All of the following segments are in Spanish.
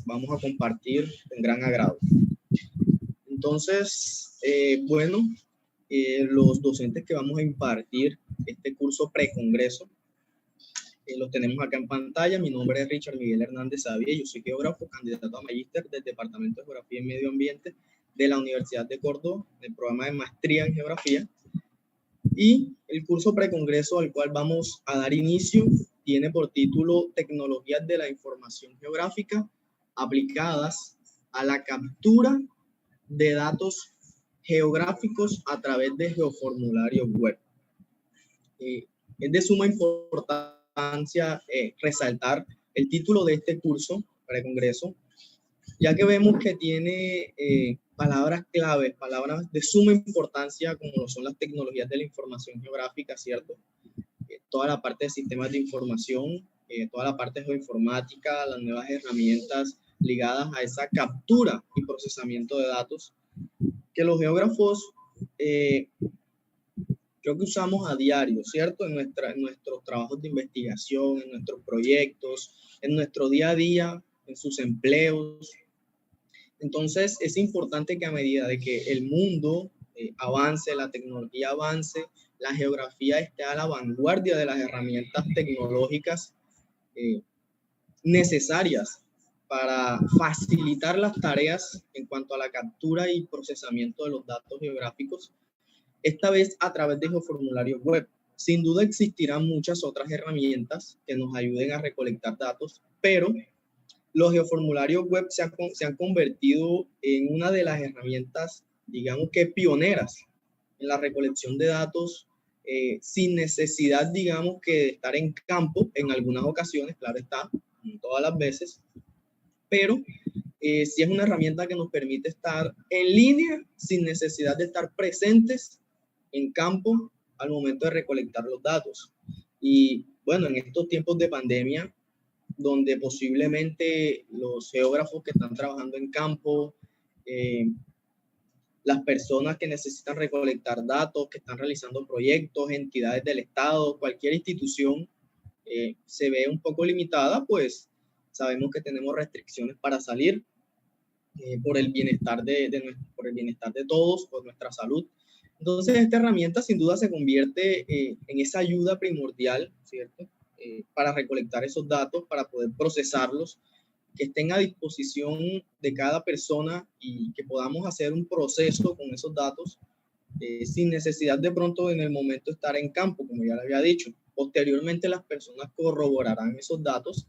vamos a compartir en gran agrado. Entonces, los docentes que vamos a impartir este curso precongreso, los tenemos acá en pantalla. Mi nombre es Richard Miguel Hernández Savia, yo soy geógrafo, candidato a magíster del Departamento de Geografía y Medio Ambiente de la Universidad de Córdoba, del programa de maestría en geografía. Y el curso precongreso al cual vamos a dar inicio tiene por título Tecnologías de la Información Geográfica aplicadas a la captura de datos geográficos a través de geoformularios web. Es de suma importancia resaltar el título de este curso precongreso, ya que vemos que tiene palabras claves, palabras de suma importancia, como lo son las tecnologías de la información geográfica, ¿cierto? Toda la parte de sistemas de información, toda la parte de geoinformática, las nuevas herramientas ligadas a esa captura y procesamiento de datos, que los geógrafos creo que usamos a diario, ¿cierto? En nuestros trabajos de investigación, en nuestros proyectos, en nuestro día a día, en sus empleos. Entonces, es importante que a medida de que el mundo avance, la tecnología avance, la geografía esté a la vanguardia de las herramientas tecnológicas necesarias para facilitar las tareas en cuanto a la captura y procesamiento de los datos geográficos, esta vez a través de geoformularios web. Sin duda existirán muchas otras herramientas que nos ayuden a recolectar datos, pero los geoformularios web se han convertido en una de las herramientas, digamos que pioneras en la recolección de datos sin necesidad, digamos, que de estar en campo en algunas ocasiones, claro está, no todas las veces, pero sí es una herramienta que nos permite estar en línea sin necesidad de estar presentes en campo al momento de recolectar los datos. Y bueno, en estos tiempos de pandemia, donde posiblemente los geógrafos que están trabajando en campo, las personas que necesitan recolectar datos, que están realizando proyectos, entidades del Estado, cualquier institución se ve un poco limitada, pues sabemos que tenemos restricciones para salir por el bienestar por el bienestar de todos, por nuestra salud. Entonces, esta herramienta sin duda se convierte en esa ayuda primordial, ¿cierto? Para recolectar esos datos, para poder procesarlos, que estén a disposición de cada persona y que podamos hacer un proceso con esos datos sin necesidad de pronto en el momento estar en campo, como ya le había dicho. Posteriormente las personas corroborarán esos datos,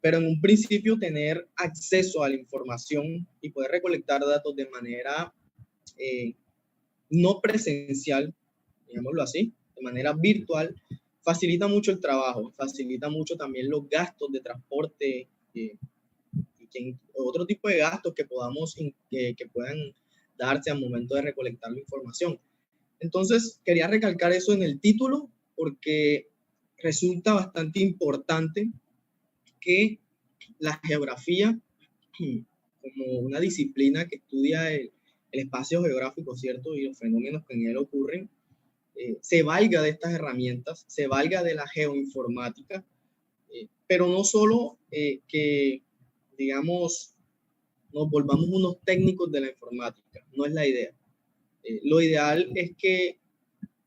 pero en un principio tener acceso a la información y poder recolectar datos de manera no presencial, digámoslo así, de manera virtual, facilita mucho el trabajo, facilita mucho también los gastos de transporte y otro tipo de gastos que que puedan darse al momento de recolectar la información. Entonces, quería recalcar eso en el título porque resulta bastante importante que la geografía, como una disciplina que estudia el espacio geográfico, ¿cierto? Y los fenómenos que en él ocurren, se valga de estas herramientas, se valga de la geoinformática, pero no solo que, digamos, nos volvamos unos técnicos de la informática, no es la idea. Lo ideal es que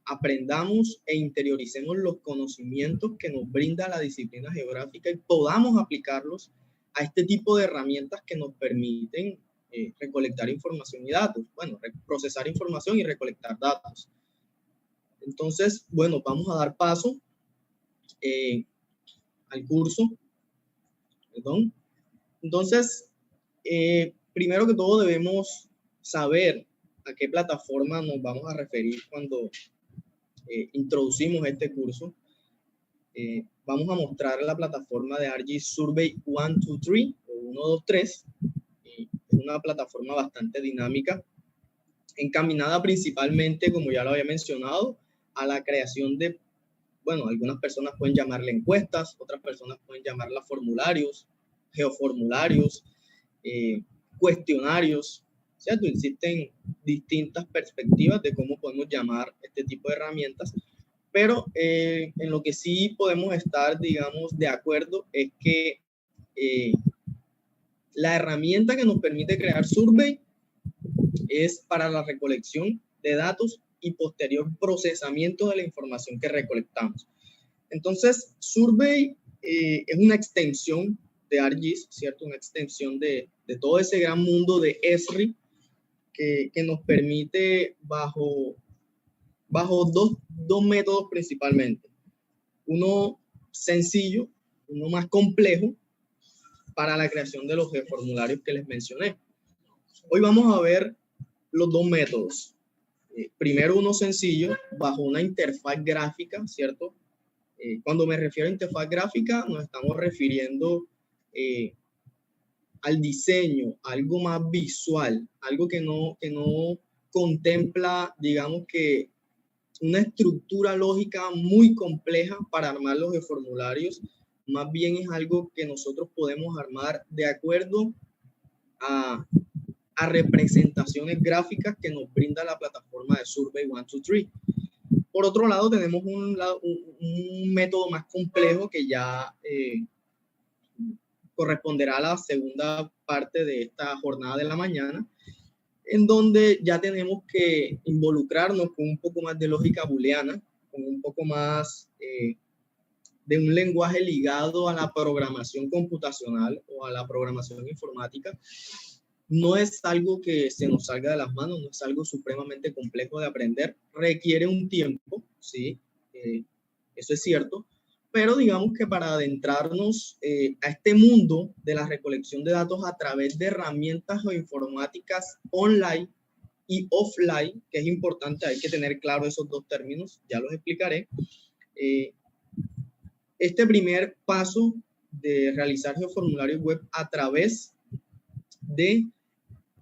aprendamos e interioricemos los conocimientos que nos brinda la disciplina geográfica y podamos aplicarlos a este tipo de herramientas que nos permiten recolectar información y datos. Bueno, procesar información y recolectar datos. Entonces, bueno, vamos a dar paso al curso. Perdón. Entonces, primero que todo debemos saber a qué plataforma nos vamos a referir cuando introducimos este curso. Vamos a mostrar la plataforma de ArcGIS Survey 123 o 123. Es una plataforma bastante dinámica, encaminada principalmente, como ya lo había mencionado, a la creación de, bueno, algunas personas pueden llamarle encuestas, otras personas pueden llamarla formularios, geoformularios, cuestionarios, ¿cierto? Existen distintas perspectivas de cómo podemos llamar este tipo de herramientas, pero en lo que sí podemos estar, digamos, de acuerdo es que La herramienta que nos permite crear Survey es para la recolección de datos y posterior procesamiento de la información que recolectamos. Entonces, Survey es una extensión de ArcGIS, ¿cierto? Una extensión de todo ese gran mundo de Esri que nos permite bajo dos métodos principalmente. Uno sencillo, uno más complejo para la creación de los formularios que les mencioné. Hoy vamos a ver los dos métodos. Primero uno sencillo, bajo una interfaz gráfica, ¿cierto? Cuando me refiero a interfaz gráfica, nos estamos refiriendo al diseño, algo más visual, algo que no contempla, digamos que, una estructura lógica muy compleja para armar los formularios. Más bien es algo que nosotros podemos armar de acuerdo a representaciones gráficas que nos brinda la plataforma de Survey 123. Por otro lado, tenemos un método más complejo que ya corresponderá a la segunda parte de esta jornada de la mañana, en donde ya tenemos que involucrarnos con un poco más de lógica booleana, con un poco más de un lenguaje ligado a la programación computacional o a la programación informática. No es algo que se nos salga de las manos, no es algo supremamente complejo de aprender, requiere un tiempo, sí, eso es cierto, pero digamos que para adentrarnos a este mundo de la recolección de datos a través de herramientas geoinformáticas online y offline, que es importante, hay que tener claro esos dos términos, ya los explicaré. Este primer paso de realizar geoformularios web a través de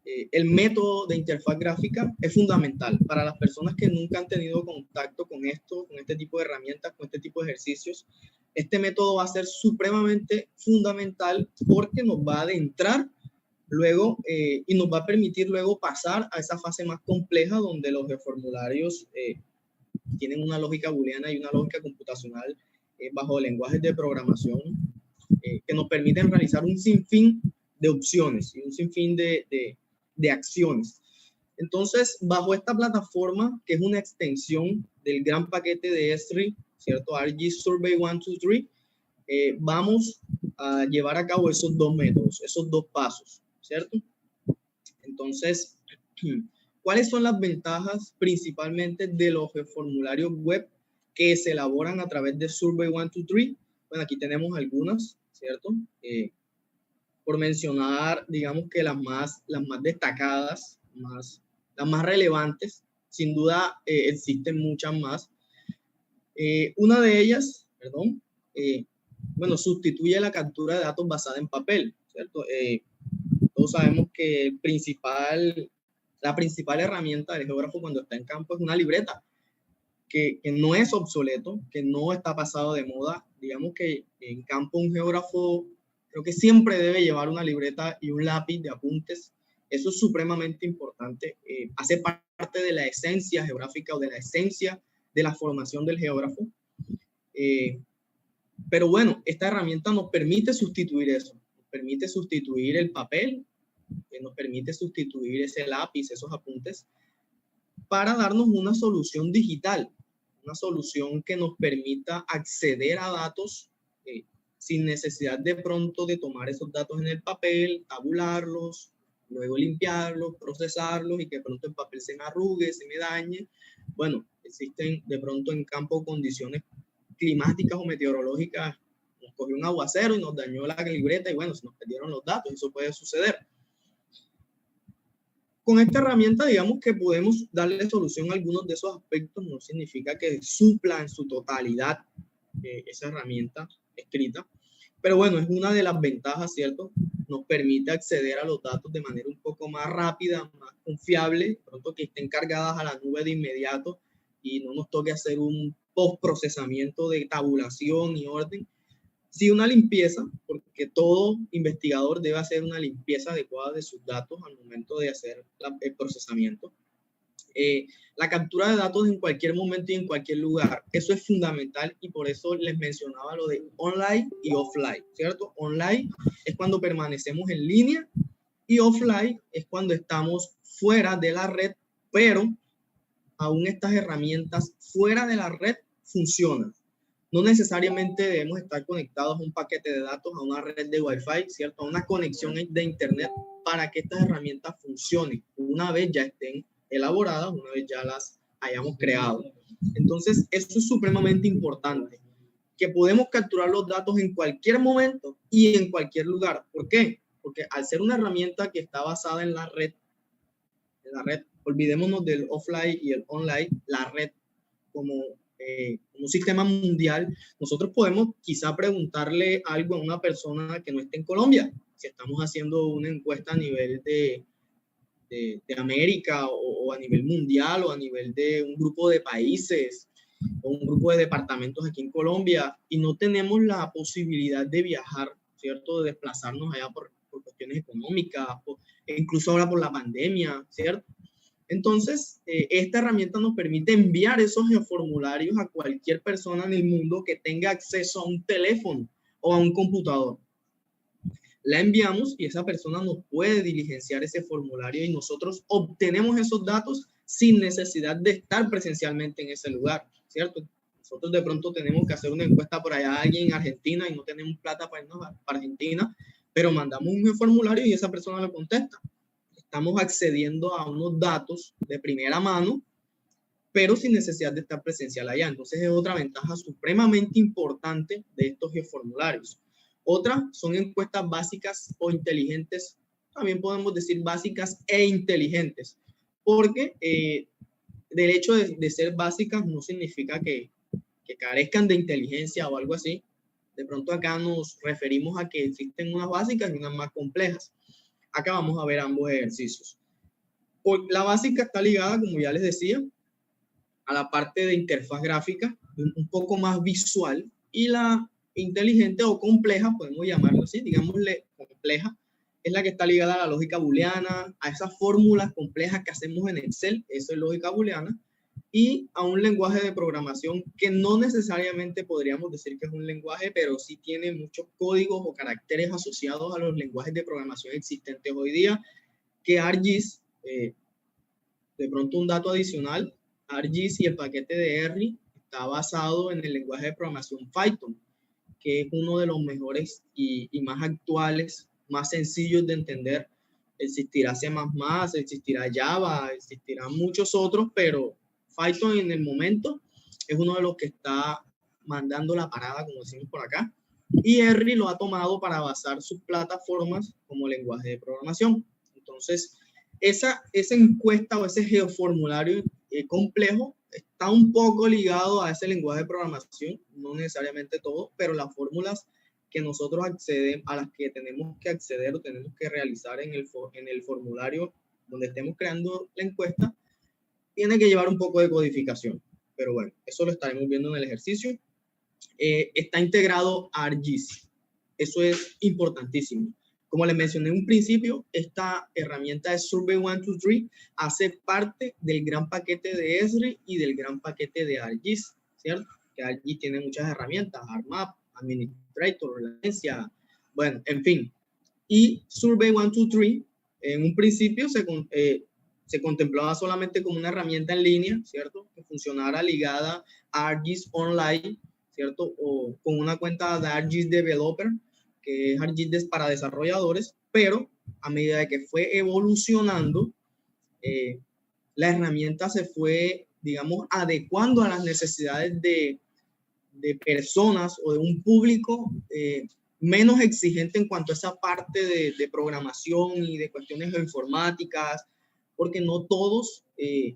el método de interfaz gráfica es fundamental para las personas que nunca han tenido contacto con esto, con este tipo de herramientas, con este tipo de ejercicios. Este método va a ser supremamente fundamental porque nos va a adentrar luego y nos va a permitir luego pasar a esa fase más compleja donde los formularios tienen una lógica booleana y una lógica computacional bajo lenguajes de programación que nos permiten realizar un sinfín de opciones y un sinfín de acciones. Entonces, bajo esta plataforma, que es una extensión del gran paquete de Esri, ¿cierto? ArcGIS Survey 123, vamos a llevar a cabo esos dos métodos, esos dos pasos, ¿cierto? Entonces, ¿cuáles son las ventajas principalmente de los formularios web que se elaboran a través de Survey 123? Bueno, aquí tenemos algunas, ¿cierto? Por mencionar, digamos que las más destacadas, las más relevantes, sin duda existen muchas más. Una de ellas, bueno, sustituye la captura de datos basada en papel, ¿cierto? Todos sabemos que la principal herramienta del geógrafo cuando está en campo es una libreta, que no es obsoleto, que no está pasado de moda. Digamos que en campo un geógrafo creo que siempre debe llevar una libreta y un lápiz de apuntes. Eso es supremamente importante. Hace parte de la esencia geográfica o de la esencia de la formación del geógrafo. Pero bueno, esta herramienta nos permite sustituir eso. Nos permite sustituir el papel, nos permite sustituir ese lápiz, esos apuntes, para darnos una solución digital, una solución que nos permita acceder a datos sin necesidad de pronto de tomar esos datos en el papel, tabularlos, luego limpiarlos, procesarlos y que de pronto el papel se me arrugue, se me dañe. Bueno, existen de pronto en campo condiciones climáticas o meteorológicas, nos cogió un aguacero y nos dañó la libreta y bueno, se nos perdieron los datos, eso puede suceder. Con esta herramienta, digamos que podemos darle solución a algunos de esos aspectos, no significa que supla en su totalidad esa herramienta escrita, pero bueno, es una de las ventajas, ¿cierto? Nos permite acceder a los datos de manera un poco más rápida, más confiable, pronto que estén cargadas a la nube de inmediato y no nos toque hacer un post-procesamiento de tabulación y orden. Sí, una limpieza, porque todo investigador debe hacer una limpieza adecuada de sus datos al momento de hacer el procesamiento. La captura de datos en cualquier momento y en cualquier lugar, eso es fundamental y por eso les mencionaba lo de online y offline, ¿cierto? Online es cuando permanecemos en línea y offline es cuando estamos fuera de la red, pero aún estas herramientas fuera de la red funcionan. No necesariamente debemos estar conectados a un paquete de datos, a una red de Wi-Fi, ¿cierto? A una conexión de Internet para que estas herramientas funcionen una vez ya estén elaboradas, una vez ya las hayamos creado. Entonces, esto es supremamente importante, que podemos capturar los datos en cualquier momento y en cualquier lugar. ¿Por qué? Porque al ser una herramienta que está basada en la red, olvidémonos del offline y el online, la red como un sistema mundial, nosotros podemos quizá preguntarle algo a una persona que no esté en Colombia, si estamos haciendo una encuesta a nivel de América o a nivel mundial o a nivel de un grupo de países o un grupo de departamentos aquí en Colombia y no tenemos la posibilidad de viajar, ¿cierto? De desplazarnos allá por cuestiones económicas, incluso ahora por la pandemia, ¿cierto? Entonces, esta herramienta nos permite enviar esos geoformularios a cualquier persona en el mundo que tenga acceso a un teléfono o a un computador. La enviamos y esa persona nos puede diligenciar ese formulario y nosotros obtenemos esos datos sin necesidad de estar presencialmente en ese lugar, ¿cierto? Nosotros de pronto tenemos que hacer una encuesta por allá a alguien en Argentina y no tenemos plata para irnos para Argentina, pero mandamos un formulario y esa persona lo contesta. Estamos accediendo a unos datos de primera mano, pero sin necesidad de estar presencial allá. Entonces es otra ventaja supremamente importante de estos geoformularios. Otra son encuestas básicas o inteligentes, también podemos decir básicas e inteligentes, porque del hecho de ser básicas no significa que carezcan de inteligencia o algo así. De pronto acá nos referimos a que existen unas básicas y unas más complejas. Acá vamos a ver ambos ejercicios. La básica está ligada, como ya les decía, a la parte de interfaz gráfica, un poco más visual, y la inteligente o compleja, podemos llamarlo así, digámosle compleja, es la que está ligada a la lógica booleana, a esas fórmulas complejas que hacemos en Excel, eso es lógica booleana, y a un lenguaje de programación que no necesariamente podríamos decir que es un lenguaje, pero sí tiene muchos códigos o caracteres asociados a los lenguajes de programación existentes hoy día, que ArcGIS, de pronto un dato adicional, ArcGIS y el paquete de R está basado en el lenguaje de programación Python, que es uno de los mejores y más actuales, más sencillos de entender. Existirá C++, existirá Java, existirán muchos otros, pero Python en el momento es uno de los que está mandando la parada, como decimos por acá, y R lo ha tomado para basar sus plataformas como lenguaje de programación. Entonces, esa encuesta o ese geoformulario complejo está un poco ligado a ese lenguaje de programación, no necesariamente todo, pero las fórmulas que nosotros accedemos, a las que tenemos que acceder o tenemos que realizar en el formulario donde estemos creando la encuesta, tiene que llevar un poco de codificación. Pero bueno, eso lo estaremos viendo en el ejercicio. Está integrado a ArcGIS. Eso es importantísimo. Como les mencioné en un principio, esta herramienta de Survey123 hace parte del gran paquete de Esri y del gran paquete de ArcGIS, ¿cierto? Que ArcGIS tiene muchas herramientas, ArcMap, Administrator, Latencia, bueno, en fin. Y Survey123 en un principio se contemplaba solamente como una herramienta en línea, ¿cierto? Que funcionara ligada a ArcGIS Online, ¿cierto? O con una cuenta de ArcGIS Developer, que es ArcGIS para desarrolladores, pero a medida de que fue evolucionando, la herramienta se fue, digamos, adecuando a las necesidades de personas o de un público menos exigente en cuanto a esa parte de programación y de cuestiones informáticas, porque no todos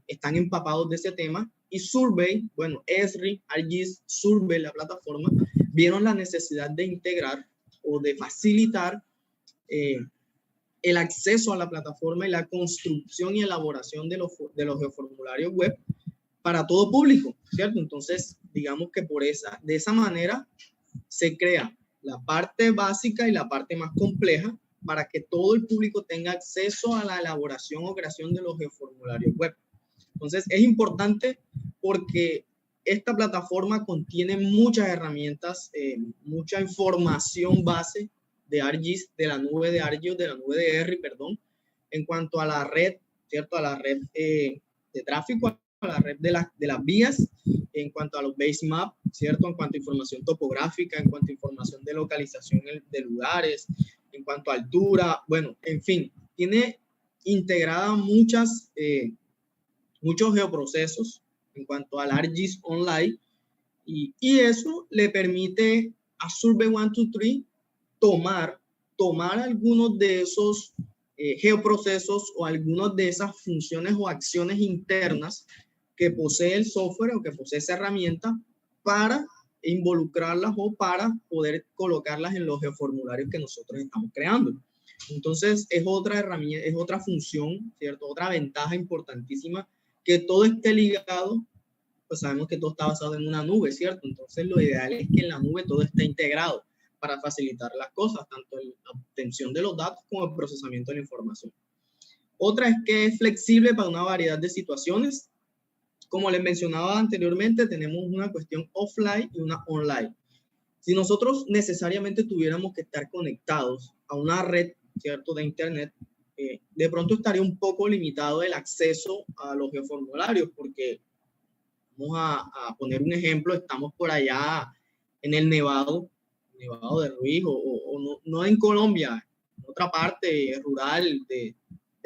están empapados de ese tema. Y Survey, bueno, Esri, ArcGIS, Survey, la plataforma, vieron la necesidad de integrar o de facilitar el acceso a la plataforma y la construcción y elaboración de los geoformularios web para todo público, ¿cierto? Entonces, digamos que de esa manera se crea la parte básica y la parte más compleja para que todo el público tenga acceso a la elaboración o creación de los geoformularios web. Entonces, es importante porque esta plataforma contiene muchas herramientas, mucha información base de ArcGIS, de la nube de ArcGIS, de la nube de R, perdón, en cuanto a la red, ¿cierto? A la red de tráfico, a la red de las vías, en cuanto a los base map, ¿cierto? En cuanto a información topográfica, en cuanto a información de localización de lugares, en cuanto a altura, bueno, en fin, tiene integrada muchos geoprocesos en cuanto al ArcGIS Online y eso le permite a Survey 123 tomar algunos de esos geoprocesos o algunas de esas funciones o acciones internas que posee el software o que posee esa herramienta para involucrarlas o para poder colocarlas en los geoformularios que nosotros estamos creando. Entonces, es otra herramienta, es otra función, ¿cierto? Otra ventaja importantísima, que todo esté ligado, pues sabemos que todo está basado en una nube, ¿cierto? Entonces, lo ideal es que en la nube todo esté integrado para facilitar las cosas, tanto en la obtención de los datos como el procesamiento de la información. Otra es que es flexible para una variedad de situaciones. Como les mencionaba anteriormente, tenemos una cuestión offline y una online. Si nosotros necesariamente tuviéramos que estar conectados a una red, ¿cierto?, de internet, de pronto estaría un poco limitado el acceso a los geoformularios, porque vamos a poner un ejemplo, estamos por allá en el Nevado de Ruiz, o no en Colombia, en otra parte rural de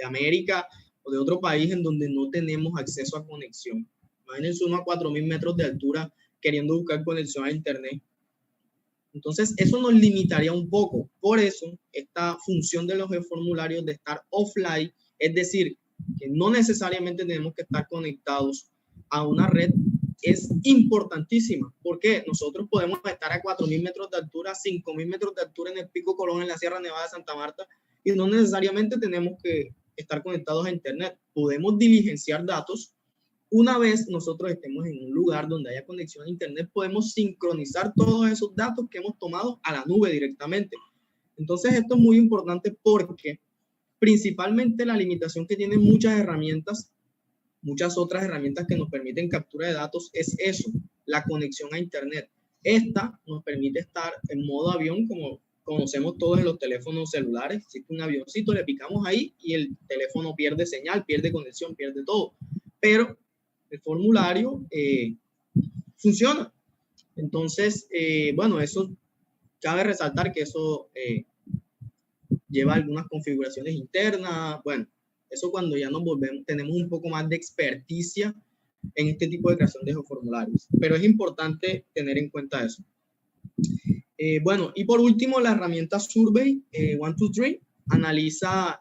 América o de otro país en donde no tenemos acceso a conexión. Imagínense uno a 4.000 metros de altura queriendo buscar conexión a internet. Entonces, eso nos limitaría un poco. Por eso, esta función de los geoformularios de estar offline, es decir, que no necesariamente tenemos que estar conectados a una red, es importantísima. Porque nosotros podemos estar a 4.000 metros de altura, 5.000 metros de altura en el Pico Colón, en la Sierra Nevada de Santa Marta, y no necesariamente tenemos que estar conectados a internet. Podemos diligenciar datos. Una vez nosotros estemos en un lugar donde haya conexión a internet, podemos sincronizar todos esos datos que hemos tomado a la nube directamente. Entonces, esto es muy importante porque principalmente la limitación que tienen muchas herramientas, muchas otras herramientas que nos permiten captura de datos, es eso, la conexión a internet. Esta nos permite estar en modo avión, como conocemos todos en los teléfonos celulares. Existe un avioncito, le picamos ahí y el teléfono pierde señal, pierde conexión, pierde todo. Pero el formulario funciona. Entonces, bueno, eso cabe resaltar que eso lleva algunas configuraciones internas. Bueno, eso cuando ya nos volvemos, tenemos un poco más de experticia en este tipo de creación de formularios. Pero es importante tener en cuenta eso. Bueno, y por último, la herramienta Survey 123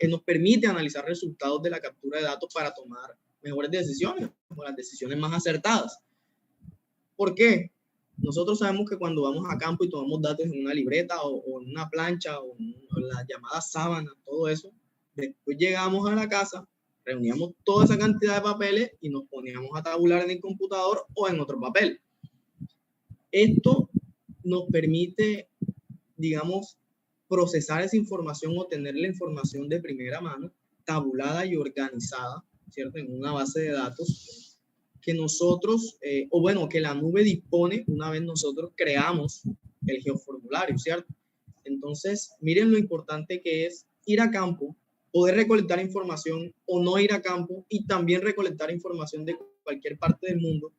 nos permite analizar resultados de la captura de datos para tomar mejores decisiones o las decisiones más acertadas. ¿Por qué? Nosotros sabemos que cuando vamos a campo y tomamos datos en una libreta o en una plancha o en las llamadas sábanas, todo eso, después llegamos a la casa, reuníamos toda esa cantidad de papeles y nos poníamos a tabular en el computador o en otro papel. Esto nos permite, digamos, procesar esa información o tener la información de primera mano, tabulada y organizada, ¿cierto? En una base de datos que nosotros, o bueno, que la nube dispone una vez nosotros creamos el geoformulario, ¿cierto? Entonces, miren lo importante que es ir a campo, poder recolectar información o no ir a campo y también recolectar información de cualquier parte del mundo,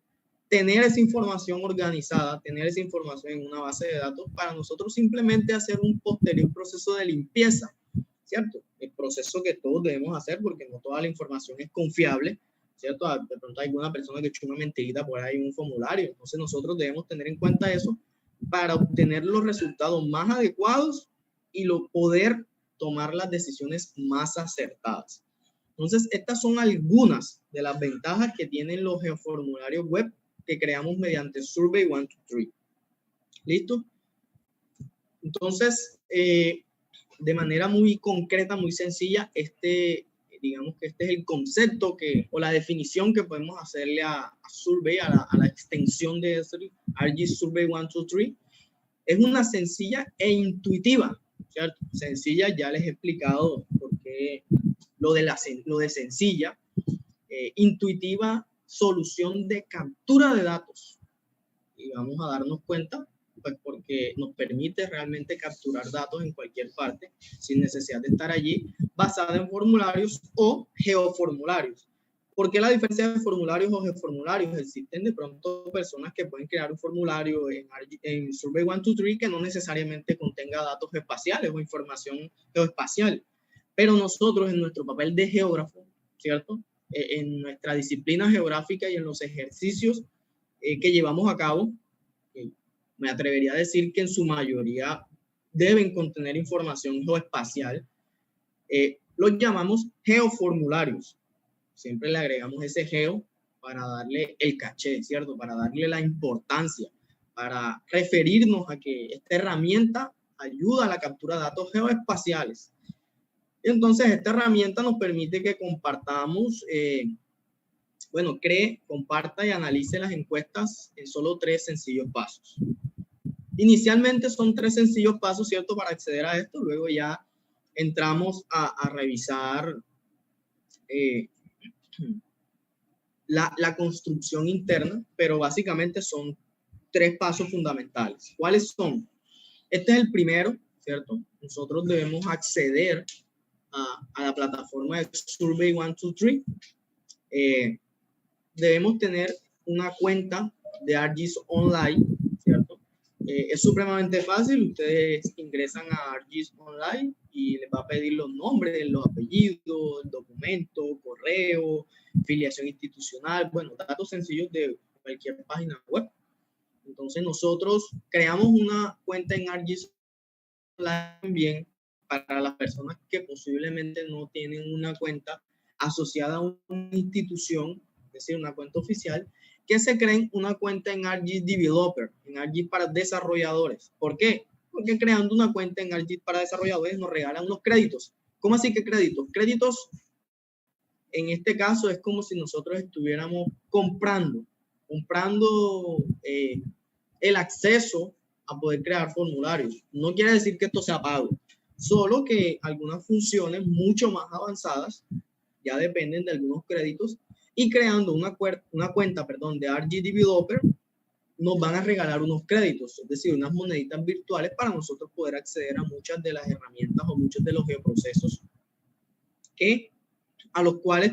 tener esa información organizada, tener esa información en una base de datos para nosotros simplemente hacer un posterior proceso de limpieza, ¿cierto? El proceso que todos debemos hacer porque no toda la información es confiable, ¿cierto? De pronto hay alguna persona que echó una mentirita por ahí en un formulario, entonces nosotros debemos tener en cuenta eso para obtener los resultados más adecuados y poder tomar las decisiones más acertadas. Entonces, estas son algunas de las ventajas que tienen los geoformularios web que creamos mediante Survey 123. ¿Listo? Entonces, de manera muy concreta, muy sencilla, digamos que este es el concepto o la definición que podemos hacerle a Survey, a la extensión de ArcGIS Survey 123. Es una sencilla e intuitiva, ¿cierto? Sencilla, ya les he explicado por qué lo de sencilla. intuitiva solución de captura de datos. Y vamos a darnos cuenta, pues porque nos permite realmente capturar datos en cualquier parte, sin necesidad de estar allí, basada en formularios o geoformularios. ¿Por qué la diferencia de formularios o geoformularios? Existen de pronto personas que pueden crear un formulario en Survey 123 que no necesariamente contenga datos espaciales o información geoespacial, pero nosotros en nuestro papel de geógrafo, ¿cierto? En nuestra disciplina geográfica y en los ejercicios que llevamos a cabo, me atrevería a decir que en su mayoría deben contener información geoespacial, los llamamos geoformularios. Siempre le agregamos ese geo para darle el caché, ¿cierto? Para darle la importancia, para referirnos a que esta herramienta ayuda a la captura de datos geoespaciales. Entonces, esta herramienta nos permite que compartamos, cree, comparta y analice las encuestas en solo 3 sencillos pasos. Inicialmente son 3 sencillos pasos, ¿cierto? Para acceder a esto, luego ya entramos a revisar la construcción interna, pero básicamente son 3 pasos fundamentales. ¿Cuáles son? Este es el primero, ¿cierto? Nosotros debemos acceder a la plataforma de Survey 123. Debemos tener una cuenta de ArcGIS Online, ¿cierto? Es supremamente fácil. Ustedes ingresan a ArcGIS Online y les va a pedir los nombres, los apellidos, el documento, correo, filiación institucional, bueno, datos sencillos de cualquier página web. Entonces nosotros creamos una cuenta en ArcGIS Online también para las personas que posiblemente no tienen una cuenta asociada a una institución, es decir, una cuenta oficial, que se creen una cuenta en ArcGIS Developer, en ArcGIS para desarrolladores. ¿Por qué? Porque creando una cuenta en ArcGIS para desarrolladores nos regalan unos créditos. ¿Cómo así que créditos? Créditos, en este caso, es como si nosotros estuviéramos comprando el acceso a poder crear formularios. No quiere decir que esto sea pago, solo que algunas funciones mucho más avanzadas ya dependen de algunos créditos, y creando una cuenta de ArcGIS Developer nos van a regalar unos créditos, es decir, unas moneditas virtuales para nosotros poder acceder a muchas de las herramientas o muchos de los geoprocesos a los cuales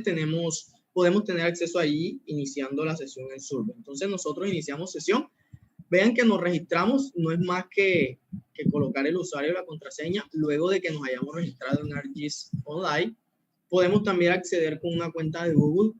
podemos tener acceso allí iniciando la sesión en Survey. Entonces nosotros iniciamos sesión. Vean que nos registramos, no es más que colocar el usuario y la contraseña. Luego de que nos hayamos registrado en ArcGIS Online, podemos también acceder con una cuenta de Google.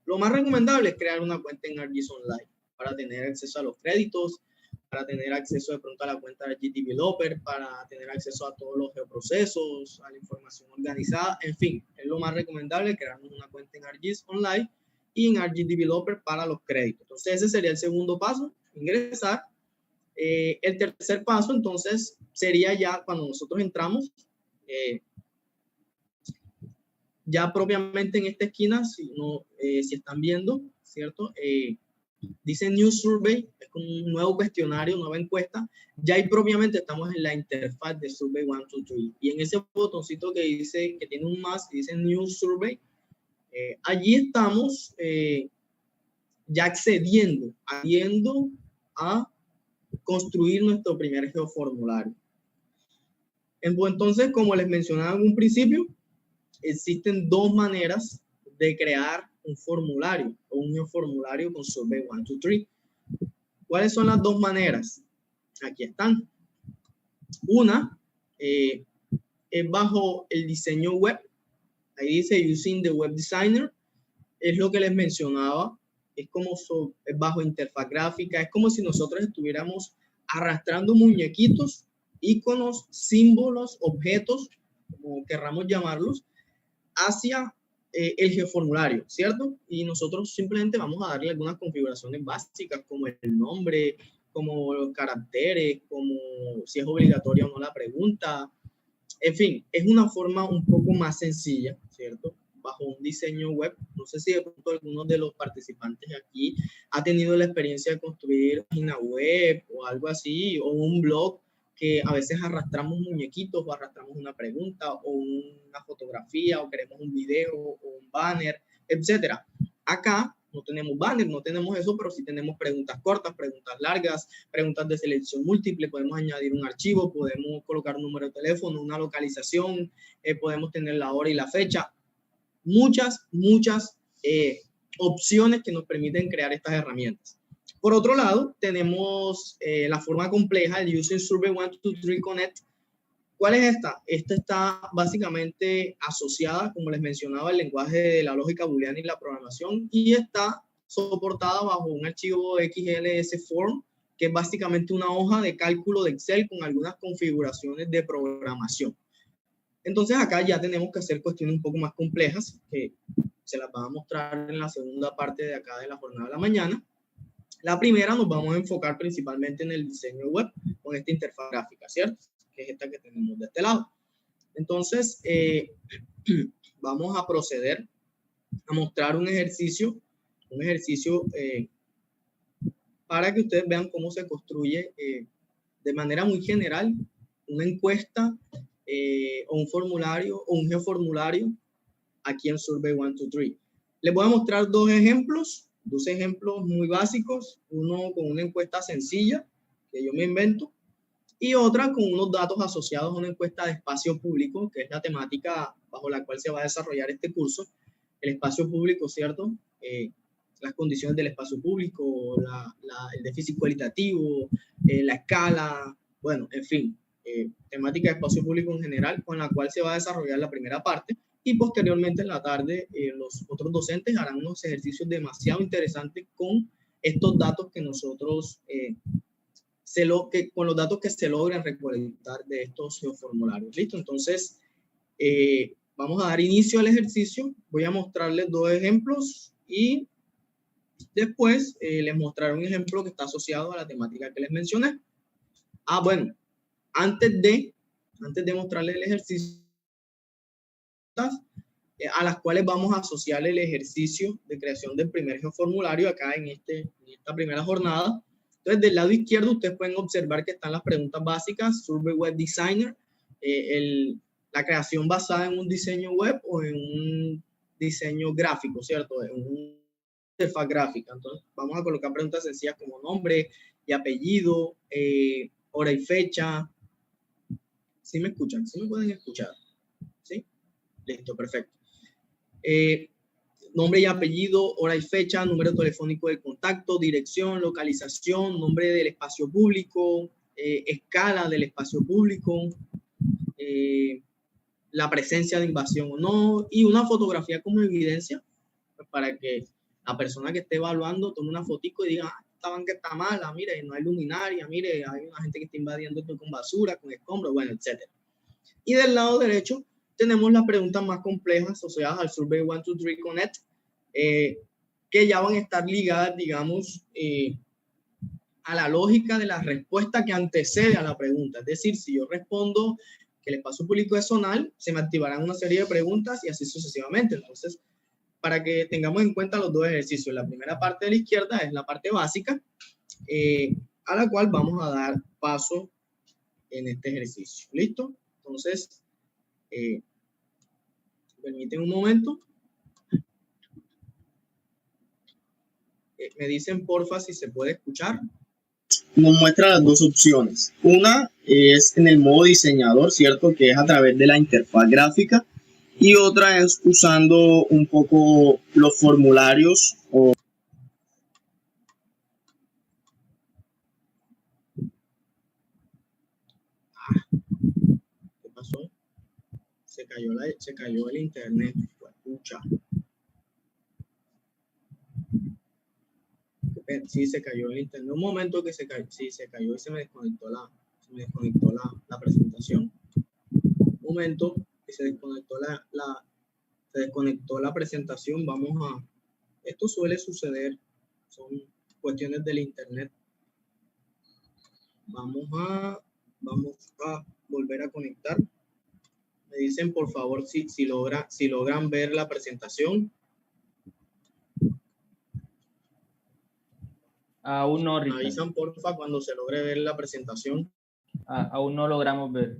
Lo más recomendable es crear una cuenta en ArcGIS Online para tener acceso a los créditos, para tener acceso de pronto a la cuenta de ArcGIS Developer, para tener acceso a todos los geoprocesos, a la información organizada, en fin, es lo más recomendable crearnos una cuenta en ArcGIS Online y en ArcGIS Developer para los créditos. Entonces ese sería el segundo paso, ingresar. El tercer paso entonces sería ya cuando nosotros entramos, ya propiamente en esta esquina, si están viendo, ¿cierto? Dice New Survey, es como un nuevo cuestionario, nueva encuesta. Ya ahí propiamente estamos en la interfaz de Survey 123. Y en ese botoncito que dice, que tiene un más, y dice New Survey, allí estamos ya accediendo a construir nuestro primer geoformulario. Entonces, como les mencionaba en un principio, existen 2 maneras de crear un formulario o un geoformulario con Survey 123. ¿Cuáles son las 2 maneras? Aquí están. Una es bajo el diseño web. Ahí dice Using the Web Designer. Es lo que les mencionaba. Es como es bajo interfaz gráfica. Es como si nosotros estuviéramos arrastrando muñequitos, iconos, símbolos, objetos, como querramos llamarlos, hacia el geoformulario, ¿cierto? Y nosotros simplemente vamos a darle algunas configuraciones básicas, como el nombre, como los caracteres, como si es obligatoria o no la pregunta. En fin, es una forma un poco más sencilla, ¿cierto? Bajo un diseño web. No sé si de pronto alguno de los participantes aquí ha tenido la experiencia de construir página web o algo así, o un blog, que a veces arrastramos muñequitos o arrastramos una pregunta o una fotografía o queremos un video o un banner, etcétera. Acá no tenemos banner, no tenemos eso, pero sí tenemos preguntas cortas, preguntas largas, preguntas de selección múltiple, podemos añadir un archivo, podemos colocar un número de teléfono, una localización, podemos tener la hora y la fecha. Muchas opciones que nos permiten crear estas herramientas. Por otro lado, tenemos la forma compleja, el User Survey 1, 2, 3 Connect. ¿Cuál es esta? Esta está básicamente asociada, como les mencionaba, al lenguaje de la lógica booleana y la programación, y está soportada bajo un archivo XLS Form, que es básicamente una hoja de cálculo de Excel con algunas configuraciones de programación. Entonces acá ya tenemos que hacer cuestiones un poco más complejas, que se las va a mostrar en la segunda parte de acá de la jornada de la mañana. La primera nos vamos a enfocar principalmente en el diseño web con esta interfaz gráfica, ¿cierto? Que es esta que tenemos de este lado. Entonces, vamos a proceder a mostrar un ejercicio para que ustedes vean cómo se construye de manera muy general una encuesta o un formulario o un geoformulario aquí en Survey 1, 2, 3. Les voy a mostrar dos ejemplos muy básicos, uno con una encuesta sencilla que yo me invento y otra con unos datos asociados a una encuesta de espacio público, que es la temática bajo la cual se va a desarrollar este curso. El espacio público, ¿cierto? Las condiciones del espacio público, el déficit cualitativo, la escala, bueno, en fin, temática de espacio público en general, con la cual se va a desarrollar la primera parte, y posteriormente en la tarde los otros docentes harán unos ejercicios demasiado interesantes con estos datos que nosotros, con los datos que se logran recolectar de estos geoformularios. ¿Listo? Entonces, vamos a dar inicio al ejercicio. Voy a mostrarles dos ejemplos y después les mostraré un ejemplo que está asociado a la temática que les mencioné. Bueno, antes de mostrarles el ejercicio, a las cuales vamos a asociar el ejercicio de creación del primer geoformulario acá en esta primera jornada. Entonces, del lado izquierdo, ustedes pueden observar que están las preguntas básicas, Survey Web Designer, la creación basada en un diseño web o en un diseño gráfico, ¿cierto? En una interfaz gráfica. Entonces, vamos a colocar preguntas sencillas como nombre y apellido, hora y fecha. ¿Sí me escuchan? ¿Sí me pueden escuchar? ¿Sí? Listo, perfecto. Nombre y apellido, hora y fecha, número telefónico de contacto, dirección, localización, nombre del espacio público, escala del espacio público, la presencia de invasión o no, y una fotografía como evidencia, pues, para que la persona que esté evaluando tome una fotico y diga, esta banca está mala, mire, no hay luminaria, mire, hay una gente que está invadiendo esto con basura, con escombros, bueno, etc. Y del lado derecho tenemos las preguntas más complejas asociadas al Survey 1, 2, 3 Connect, que ya van a estar ligadas, digamos, a la lógica de la respuesta que antecede a la pregunta. Es decir, si yo respondo que el espacio público es zonal, se me activarán una serie de preguntas y así sucesivamente. Entonces, para que tengamos en cuenta los dos ejercicios, la primera parte de la izquierda es la parte básica, a la cual vamos a dar paso en este ejercicio. ¿Listo? Entonces, permiten un momento. Me dicen porfa si se puede escuchar. Nos muestra las dos opciones. Una es en el modo diseñador, ¿cierto? Que es a través de la interfaz gráfica. Y otra es usando un poco los formularios o... ¿Qué pasó? Se cayó el internet. Escucha. Sí, se cayó el internet. Un momento que se cayó, sí, se cayó y se me desconectó la presentación. Un momento que se desconectó la presentación. Esto suele suceder, son cuestiones del internet. Vamos a volver a conectar. Me dicen por favor si logran ver la presentación. Aún no, Richard. Me avisan porfa cuando se logre ver la presentación. Aún no logramos ver.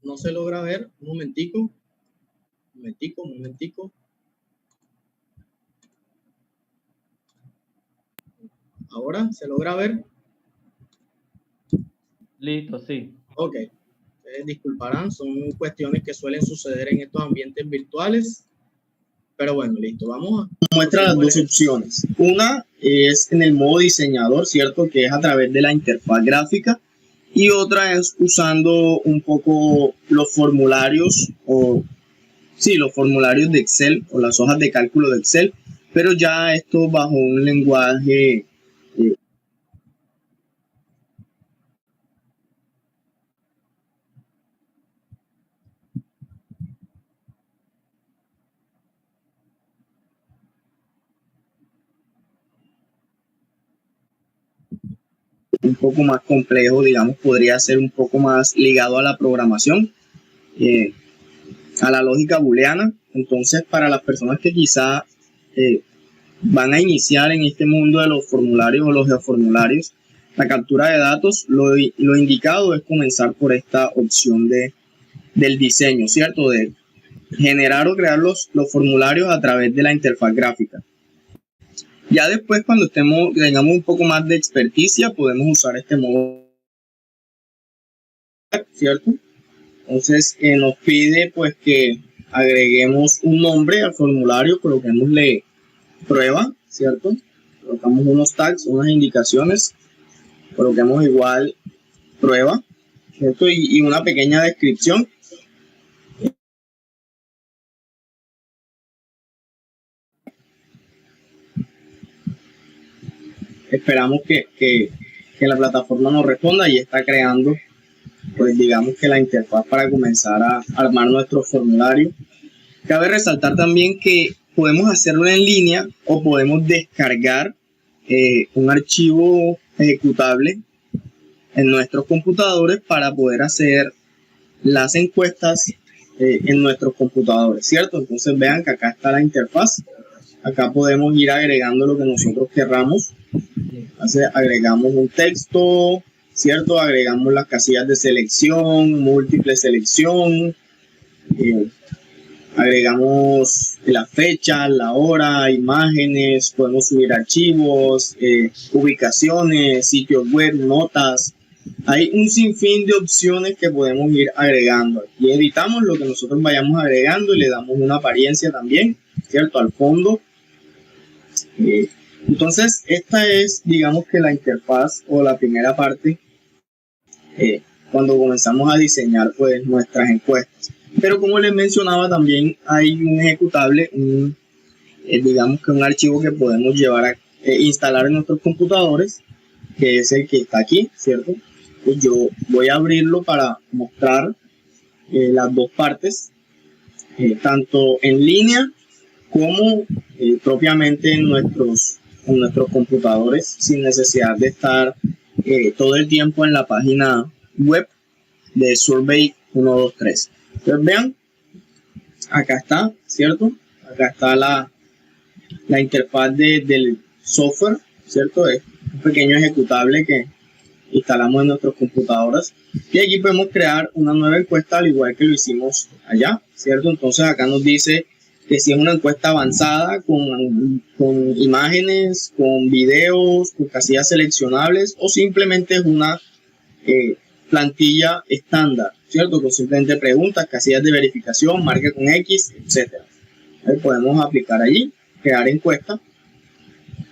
No se logra ver. Un momentico. Ahora, ¿se logra ver? Listo, sí. Ok. Disculparán, son cuestiones que suelen suceder en estos ambientes virtuales. Pero bueno, listo. Vamos a... Muestra las dos opciones. Una es en el modo diseñador, ¿cierto? Que es a través de la interfaz gráfica. Y otra es usando un poco los formularios los formularios de Excel o las hojas de cálculo de Excel, pero ya esto bajo un lenguaje un poco más complejo, digamos, podría ser un poco más ligado a la programación, a la lógica booleana. Entonces, para las personas que quizá van a iniciar en este mundo de los formularios o los geoformularios, la captura de datos, lo indicado es comenzar por esta opción del diseño, ¿cierto? De generar o crear los formularios a través de la interfaz gráfica. Ya después, cuando tengamos un poco más de experticia, podemos usar este modo, ¿cierto? Entonces, nos pide pues que agreguemos un nombre al formulario, coloquémosle prueba, ¿cierto? Colocamos unos tags, unas indicaciones, coloquemos igual prueba, ¿cierto? Y una pequeña descripción. Esperamos que la plataforma nos responda y está creando, pues digamos que la interfaz para comenzar a armar nuestro formulario. Cabe resaltar también que podemos hacerlo en línea o podemos descargar un archivo ejecutable en nuestros computadores para poder hacer las encuestas en nuestros computadores, ¿cierto? Entonces vean que acá está la interfaz. Acá podemos ir agregando lo que nosotros querramos. Entonces agregamos un texto, ¿cierto? Agregamos las casillas de selección, múltiple selección, agregamos la fecha, la hora, imágenes, podemos subir archivos, ubicaciones, sitios web, notas. Hay un sinfín de opciones que podemos ir agregando. Y editamos lo que nosotros vayamos agregando y le damos una apariencia también, ¿cierto? Al fondo. Entonces, esta es, digamos que la interfaz o la primera parte cuando comenzamos a diseñar pues nuestras encuestas. Pero como les mencionaba, también hay un ejecutable, digamos que un archivo que podemos llevar a instalar en nuestros computadores, que es el que está aquí, ¿cierto? Pues yo voy a abrirlo para mostrar las dos partes, tanto en línea como propiamente en nuestros computadores, sin necesidad de estar todo el tiempo en la página web de Survey 123. Entonces vean, acá está, ¿cierto? Acá está la interfaz del software, ¿cierto? Es un pequeño ejecutable que instalamos en nuestros computadores. Y aquí podemos crear una nueva encuesta al igual que lo hicimos allá, ¿cierto? Entonces acá nos dice que si es una encuesta avanzada con imágenes, con videos, con casillas seleccionables o simplemente es una plantilla estándar, ¿cierto? Con simplemente preguntas, casillas de verificación, marca con X, etc. Podemos aplicar allí, crear encuesta.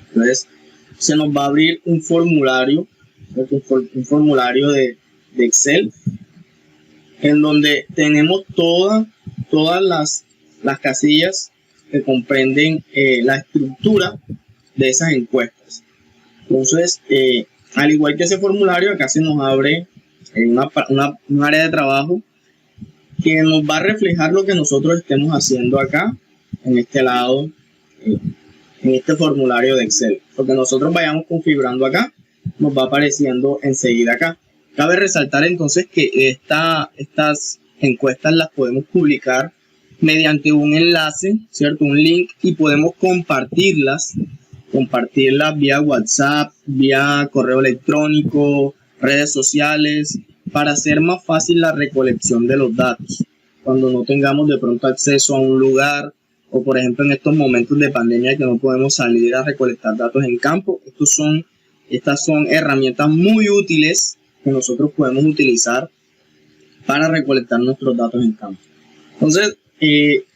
Entonces se nos va a abrir un formulario, un formulario de Excel en donde tenemos todas las casillas que comprenden la estructura de esas encuestas. Entonces, al igual que ese formulario, acá se nos abre un área de trabajo que nos va a reflejar lo que nosotros estemos haciendo acá, en este lado, en este formulario de Excel. Lo que nosotros vayamos configurando acá, nos va apareciendo enseguida acá. Cabe resaltar entonces que estas encuestas las podemos publicar mediante un enlace, ¿cierto? Un link, y podemos compartirlas vía WhatsApp, vía correo electrónico, redes sociales, para hacer más fácil la recolección de los datos. Cuando no tengamos de pronto acceso a un lugar, o por ejemplo en estos momentos de pandemia que no podemos salir a recolectar datos en campo, estos son Estas son herramientas muy útiles que nosotros podemos utilizar para recolectar nuestros datos en campo. Entonces,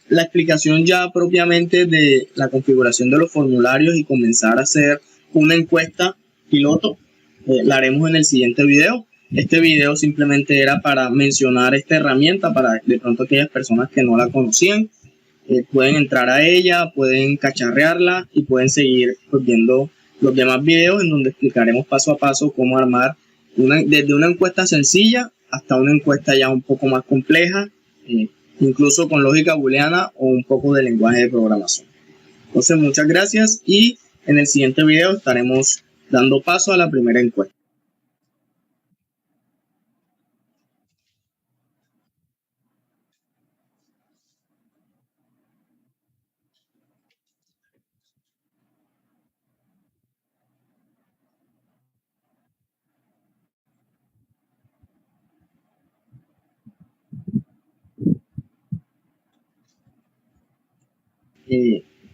la explicación ya propiamente de la configuración de los formularios y comenzar a hacer una encuesta piloto, la haremos en el siguiente video. Este video simplemente era para mencionar esta herramienta para de pronto aquellas personas que no la conocían. Pueden entrar a ella, pueden cacharrearla y pueden seguir viendo los demás videos en donde explicaremos paso a paso cómo armar desde una encuesta sencilla hasta una encuesta ya un poco más compleja, incluso con lógica booleana o un poco de lenguaje de programación. Entonces, muchas gracias y en el siguiente video estaremos dando paso a la primera encuesta.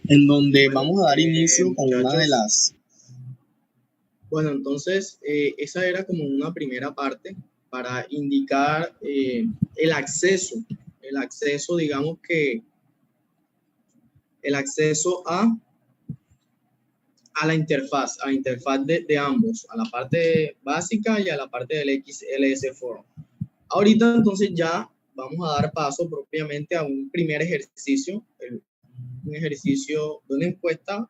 En donde vamos a dar inicio con una de las... Bueno, entonces esa era como una primera parte para indicar el acceso, digamos que el acceso a la interfaz de ambos, a la parte básica y a la parte del XLS Forum. Ahorita entonces ya vamos a dar paso propiamente a un primer ejercicio, un ejercicio de una encuesta,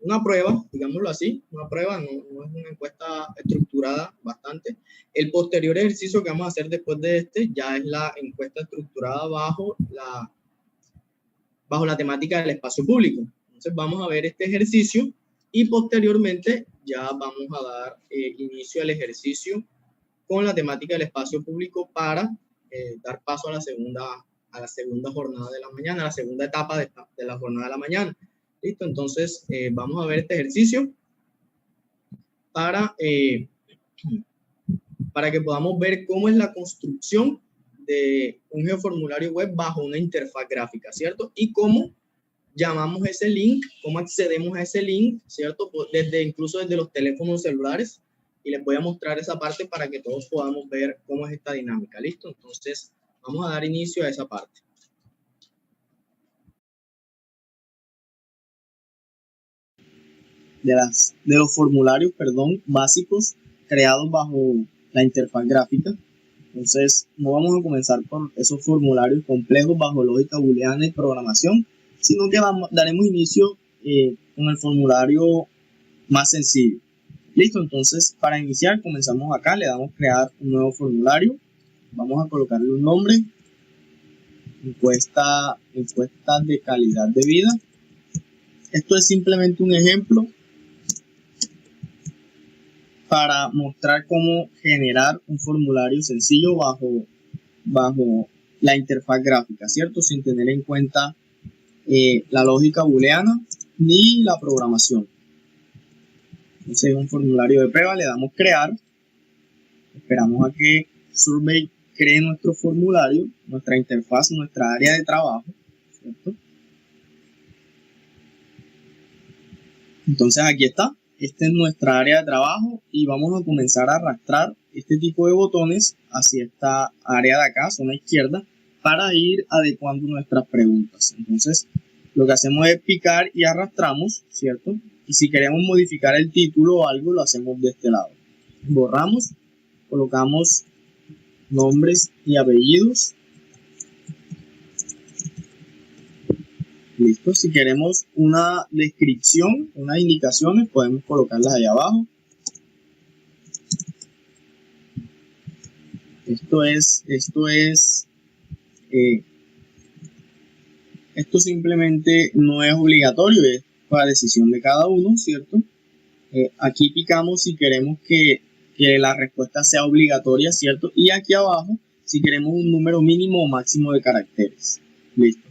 una prueba, digámoslo así, una prueba, no es una encuesta estructurada bastante. El posterior ejercicio que vamos a hacer después de este ya es la encuesta estructurada bajo la temática del espacio público. Entonces vamos a ver este ejercicio y posteriormente ya vamos a dar inicio al ejercicio con la temática del espacio público para dar paso a la segunda jornada de la mañana, a la segunda etapa de la jornada de la mañana. ¿Listo? Entonces, vamos a ver este ejercicio para que podamos ver cómo es la construcción de un geoformulario web bajo una interfaz gráfica, ¿cierto? Y cómo llamamos ese link, cómo accedemos a ese link, ¿cierto? Incluso desde los teléfonos celulares. Y les voy a mostrar esa parte para que todos podamos ver cómo es esta dinámica. ¿Listo? Entonces, vamos a dar inicio a esa parte. De los formularios, básicos creados bajo la interfaz gráfica. Entonces, no vamos a comenzar por esos formularios complejos bajo lógica booleana y programación, sino que daremos inicio con el formulario más sencillo. Listo, entonces para iniciar comenzamos acá, le damos crear un nuevo formulario, vamos a colocarle un nombre, encuesta de calidad de vida. Esto es simplemente un ejemplo para mostrar cómo generar un formulario sencillo bajo la interfaz gráfica, ¿cierto? Sin tener en cuenta la lógica booleana ni la programación. Entonces, un formulario de prueba, le damos crear, esperamos a que Survey cree nuestro formulario, nuestra interfaz, nuestra área de trabajo, ¿cierto? Entonces aquí está, esta es nuestra área de trabajo y vamos a comenzar a arrastrar este tipo de botones hacia esta área de acá, zona izquierda, para ir adecuando nuestras preguntas. Entonces lo que hacemos es picar y arrastramos, ¿cierto? Y si queremos modificar el título o algo, lo hacemos de este lado. Borramos, colocamos nombres y apellidos. Listo. Si queremos una descripción, unas indicaciones, podemos colocarlas allá abajo. Esto simplemente no es obligatorio, es para decisión de cada uno, ¿cierto? Aquí picamos si queremos que la respuesta sea obligatoria, ¿cierto? Y aquí abajo si queremos un número mínimo o máximo de caracteres. Listo.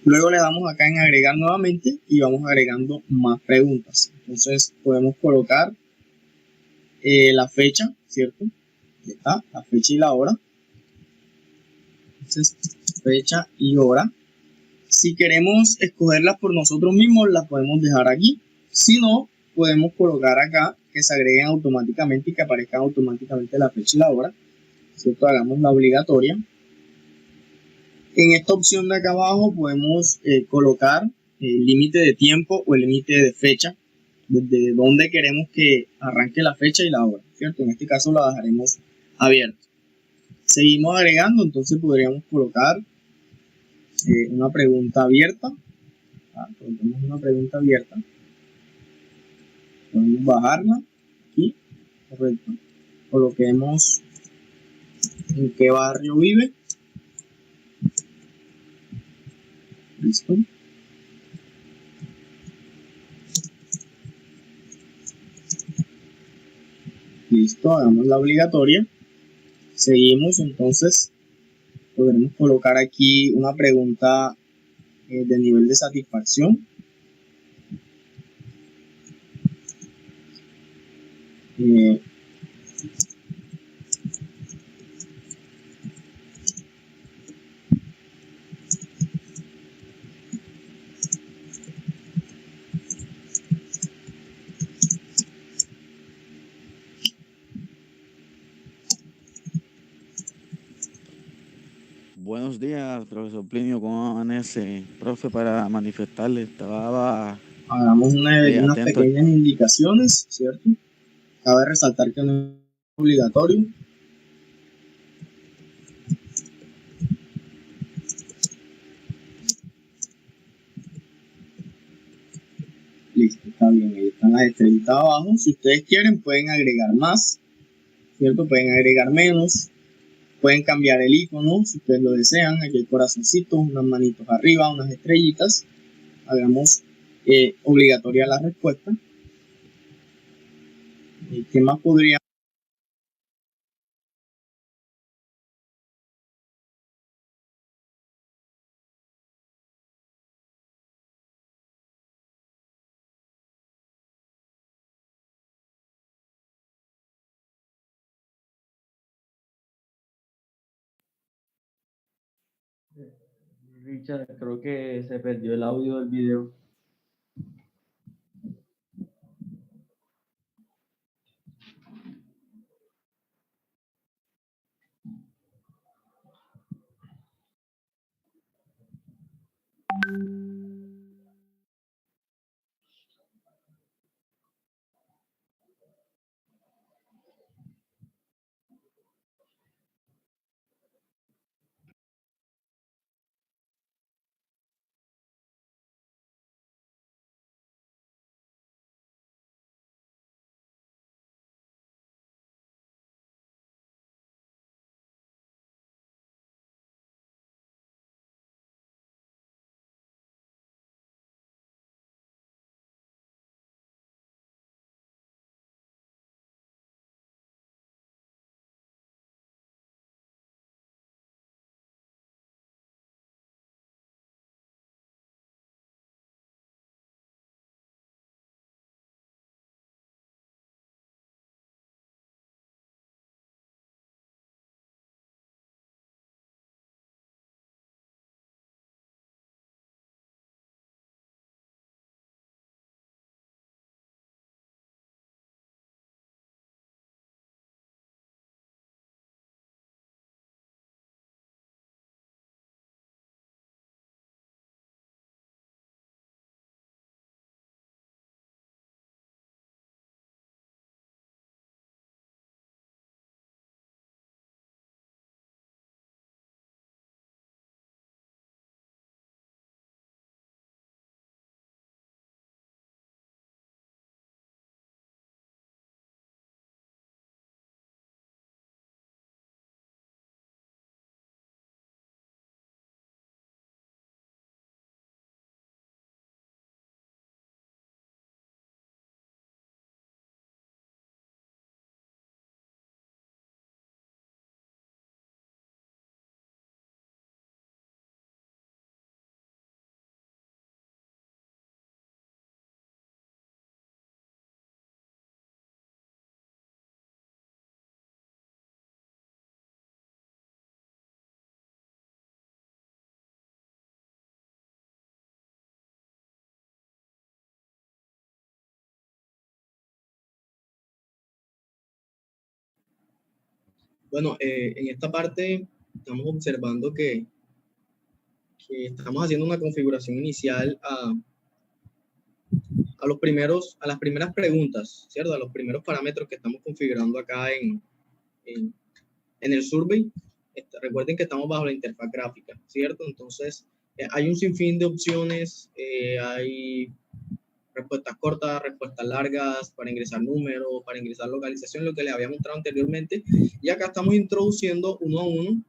Luego le damos acá en agregar nuevamente y vamos agregando más preguntas. Entonces podemos colocar la fecha, ¿cierto? Aquí está, la fecha y la hora. Entonces, fecha y hora. Si queremos escogerlas por nosotros mismos, las podemos dejar aquí. Si no, podemos colocar acá que se agreguen automáticamente y que aparezcan automáticamente la fecha y la hora, ¿cierto? Hagamos la obligatoria. En esta opción de acá abajo podemos colocar el límite de tiempo o el límite de fecha, desde donde queremos que arranque la fecha y la hora, ¿cierto? En este caso la dejaremos abierta. Seguimos agregando, entonces podríamos colocar una pregunta abierta. Coloquemos una pregunta abierta. Podemos bajarla aquí, correcto. Coloquemos en qué barrio vive. Listo. Listo, hagamos la obligatoria. Seguimos, entonces podremos colocar aquí una pregunta de nivel de satisfacción. Buenos días, profesor Plinio, ¿cómo amanece? Profe, para manifestarle, estaba Hagamos unas atento. pequeñas indicaciones, ¿cierto? Cabe resaltar que no es obligatorio. Listo, está bien, ahí están las estrellitas abajo. Si ustedes quieren pueden agregar más, ¿cierto? Pueden agregar menos, pueden cambiar el icono si ustedes lo desean. Aquí hay corazoncitos, unas manitos arriba, unas estrellitas. Hagamos obligatoria la respuesta. ¿Qué más podría Richard, creo que se perdió el audio del video. Bueno, en esta parte estamos observando que estamos haciendo una configuración inicial a las primeras preguntas, ¿cierto? A los primeros parámetros que estamos configurando acá en el survey. Recuerden que estamos bajo la interfaz gráfica, ¿cierto? Entonces, hay un sinfín de opciones, hay respuestas cortas, respuestas largas, para ingresar números, para ingresar localización, lo que les había mostrado anteriormente. Y acá estamos introduciendo uno a uno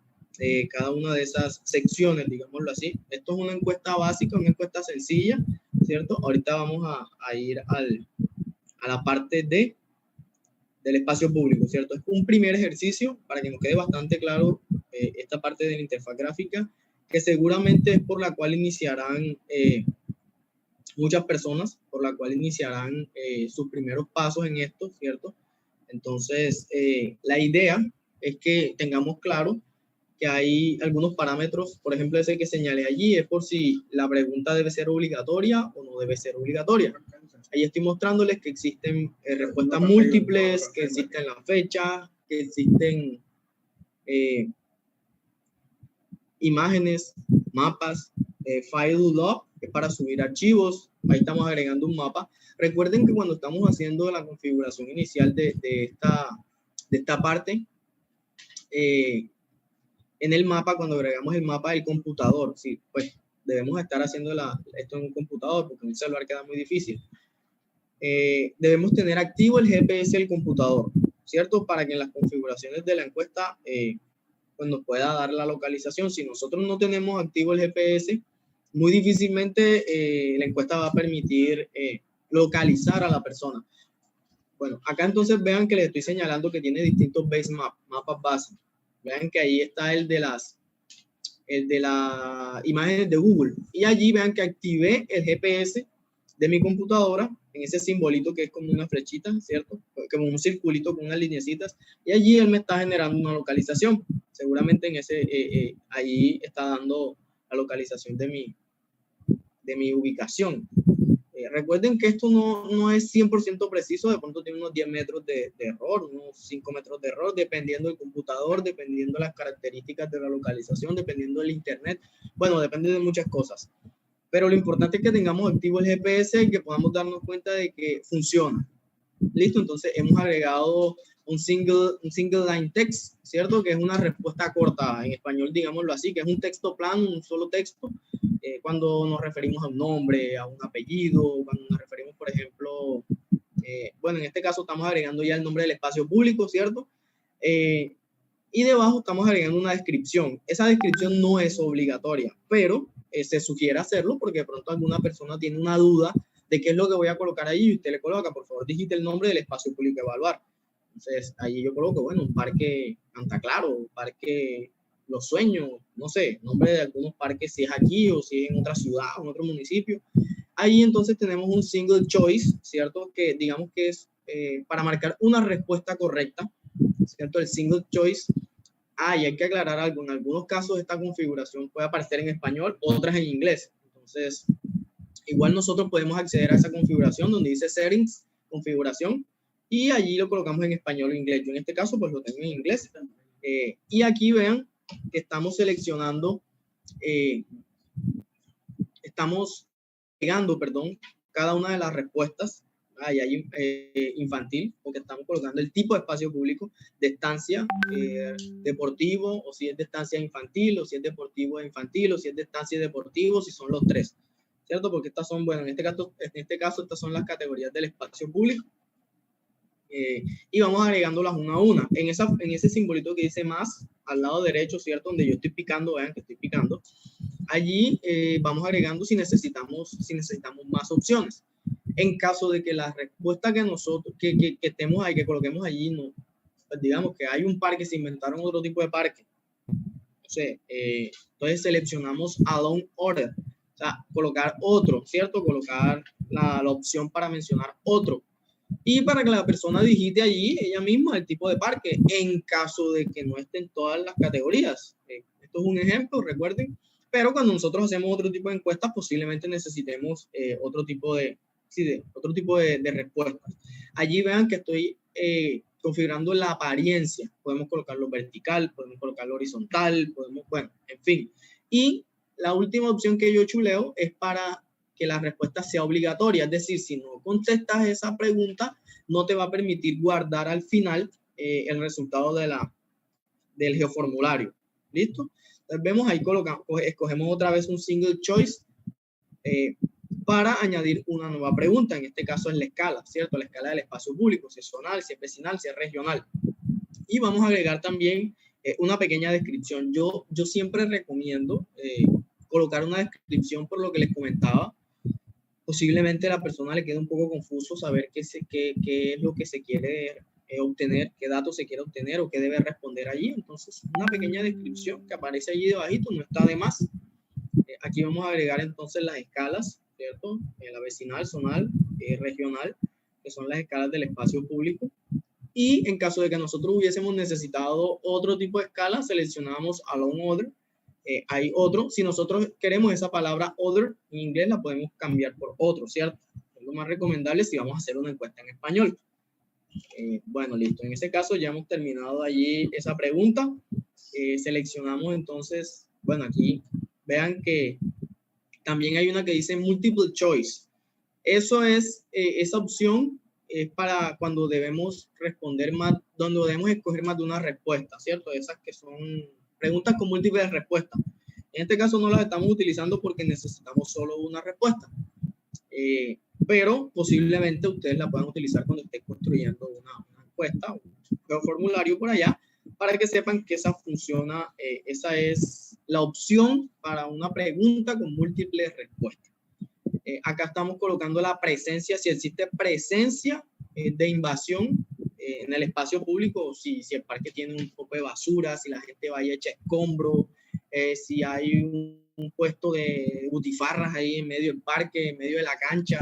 cada una de esas secciones, digámoslo así. Esto es una encuesta básica, una encuesta sencilla, ¿cierto? Ahorita vamos a ir a la parte del espacio público, ¿cierto? Es un primer ejercicio para que nos quede bastante claro esta parte de la interfaz gráfica, que seguramente es por la cual iniciarán muchas personas, por la cual iniciarán sus primeros pasos en esto, ¿cierto? Entonces, la idea es que tengamos claro que hay algunos parámetros, por ejemplo, ese que señalé allí, es por si la pregunta debe ser obligatoria o no debe ser obligatoria. Ahí estoy mostrándoles que existen respuestas múltiples, que existen las fechas, que existen imágenes, mapas, file log, que es para subir archivos. Ahí estamos agregando un mapa. Recuerden que cuando estamos haciendo la configuración inicial de esta parte, en el mapa, cuando agregamos el mapa del computador, sí, pues debemos estar haciendo esto en un computador, porque en un celular queda muy difícil. Debemos tener activo el GPS del computador, ¿cierto? Para que en las configuraciones de la encuesta pues nos pueda dar la localización. Si nosotros no tenemos activo el GPS, muy difícilmente la encuesta va a permitir localizar a la persona. Bueno, acá entonces vean que les estoy señalando que tiene distintos base mapas base. Vean que ahí está el de las imágenes de Google. Y allí vean que activé el GPS de mi computadora en ese simbolito que es como una flechita, ¿cierto? Como un circulito con unas lineecitas. Y allí él me está generando una localización. Seguramente en ahí está dando la localización de mi ubicación. Recuerden que esto no es 100% preciso, de pronto tiene unos 10 metros de error, unos 5 metros de error, dependiendo del computador, dependiendo de las características de la localización, dependiendo del internet. Bueno, depende de muchas cosas. Pero lo importante es que tengamos activo el GPS y que podamos darnos cuenta de que funciona. Listo, entonces hemos agregado un single line text, ¿cierto? Que es una respuesta corta, en español digámoslo así, que es un texto plano, un solo texto, cuando nos referimos a un nombre, a un apellido, cuando nos referimos, por ejemplo, bueno, en este caso estamos agregando ya el nombre del espacio público, ¿cierto? Y debajo estamos agregando una descripción. Esa descripción no es obligatoria, pero se sugiere hacerlo porque de pronto alguna persona tiene una duda de qué es lo que voy a colocar ahí y usted le coloca, por favor, digite el nombre del espacio público a evaluar. Entonces, ahí yo coloco, bueno, un parque Santa Claro, un parque Los Sueños, no sé, nombre de algunos parques, si es aquí o si es en otra ciudad o en otro municipio. Ahí entonces tenemos un single choice, ¿cierto? Que digamos que es para marcar una respuesta correcta, ¿cierto? El single choice. Y hay que aclarar algo, en algunos casos esta configuración puede aparecer en español, otras en inglés. Entonces, igual nosotros podemos acceder a esa configuración donde dice settings, configuración, y allí lo colocamos en español o inglés. Yo en este caso pues lo tengo en inglés. Y aquí vean que estamos seleccionando, estamos agregando, cada una de las respuestas. Ahí hay infantil, porque estamos colocando el tipo de espacio público de estancia deportivo, o si es de estancia infantil, o si es deportivo infantil, o si es de estancia deportivo, si son los tres, ¿cierto? Porque estas son, bueno, en este caso estas son las categorías del espacio público. Y vamos agregándolas una a una. En ese simbolito que dice más, al lado derecho, ¿cierto? Donde yo estoy picando, vean que estoy picando. Allí vamos agregando si necesitamos más opciones. En caso de que la respuesta que nosotros, que estemos ahí, que coloquemos allí, no, pues digamos que hay un parque, se inventaron otro tipo de parque. Entonces seleccionamos add-on order, o sea, colocar otro, ¿cierto? Colocar la opción para mencionar otro. Y para que la persona digite allí ella misma el tipo de parque, en caso de que no estén todas las categorías. Esto es un ejemplo, recuerden. Pero cuando nosotros hacemos otro tipo de encuestas, posiblemente necesitemos otro tipo de respuestas. Allí vean que estoy configurando la apariencia. Podemos colocarlo vertical, podemos colocarlo horizontal, podemos, bueno, en fin. Y la última opción que yo chuleo es para que la respuesta sea obligatoria. Es decir, si no contestas esa pregunta, no te va a permitir guardar al final el resultado del geoformulario. ¿Listo? Entonces vemos ahí, escogemos otra vez un single choice para añadir una nueva pregunta. En este caso es la escala, ¿cierto? La escala del espacio público, si es zonal, si es vecinal, si es regional. Y vamos a agregar también una pequeña descripción. Yo siempre recomiendo colocar una descripción por lo que les comentaba. Posiblemente a la persona le quede un poco confuso saber qué es lo que se quiere obtener, qué datos se quiere obtener o qué debe responder allí. Entonces, una pequeña descripción que aparece allí debajito no está de más. Aquí vamos a agregar entonces las escalas, ¿cierto? La vecinal, zonal, regional, que son las escalas del espacio público. Y en caso de que nosotros hubiésemos necesitado otro tipo de escala, seleccionamos along other. Hay otro. Si nosotros queremos esa palabra other en inglés, la podemos cambiar por otro, ¿cierto? Es lo más recomendable si vamos a hacer una encuesta en español. Bueno, listo. En ese caso ya hemos terminado allí esa pregunta. Seleccionamos entonces, bueno, aquí vean que también hay una que dice multiple choice. Eso es, esa opción es para cuando debemos responder más, donde debemos escoger más de una respuesta, ¿cierto? Esas que son preguntas con múltiples respuestas. En este caso no las estamos utilizando porque necesitamos solo una respuesta. Pero posiblemente ustedes la puedan utilizar cuando estén construyendo una encuesta o un formulario por allá, para que sepan que esa funciona, esa es la opción para una pregunta con múltiples respuestas. Acá estamos colocando la presencia, si existe presencia de invasión en el espacio público, si el parque tiene un poco de basura, si la gente va y echa escombro, si hay un puesto de butifarras ahí en medio del parque, en medio de la cancha,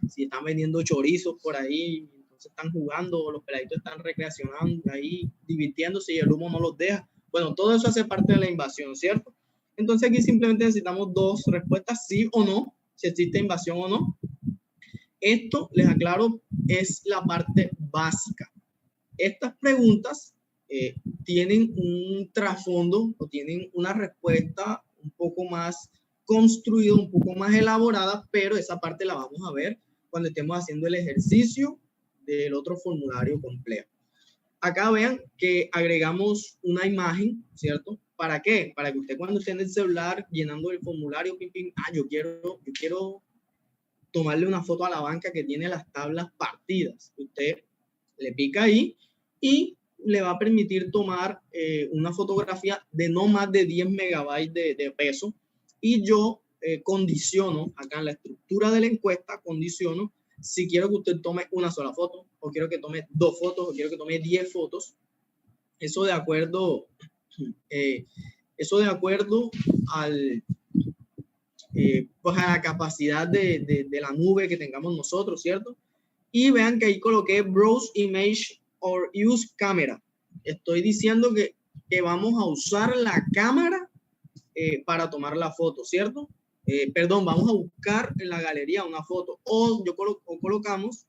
si están vendiendo chorizos por ahí, entonces están jugando, los peladitos están recreacionando ahí, divirtiéndose y el humo no los deja. Bueno, todo eso hace parte de la invasión, ¿cierto? Entonces aquí simplemente necesitamos dos respuestas, sí o no, si existe invasión o no. Esto, les aclaro, es la parte básica. Estas preguntas tienen un trasfondo o tienen una respuesta un poco más construida, un poco más elaborada, pero esa parte la vamos a ver cuando estemos haciendo el ejercicio del otro formulario complejo. Acá vean que agregamos una imagen, ¿cierto? ¿Para qué? Para que usted cuando esté en el celular llenando el formulario, yo quiero tomarle una foto a la banca que tiene las tablas partidas. Usted le pica ahí y le va a permitir tomar una fotografía de no más de 10 megabytes de peso. Y yo condiciono, acá en la estructura de la encuesta, condiciono si quiero que usted tome una sola foto, o quiero que tome 2 fotos, o quiero que tome 10 fotos. Eso de acuerdo al, pues a la capacidad de la nube que tengamos nosotros, ¿cierto? Y vean que ahí coloqué Browse Image or Use Camera. Estoy diciendo que vamos a usar la cámara para tomar la foto, ¿cierto? Perdón, vamos a buscar en la galería una foto. O colocamos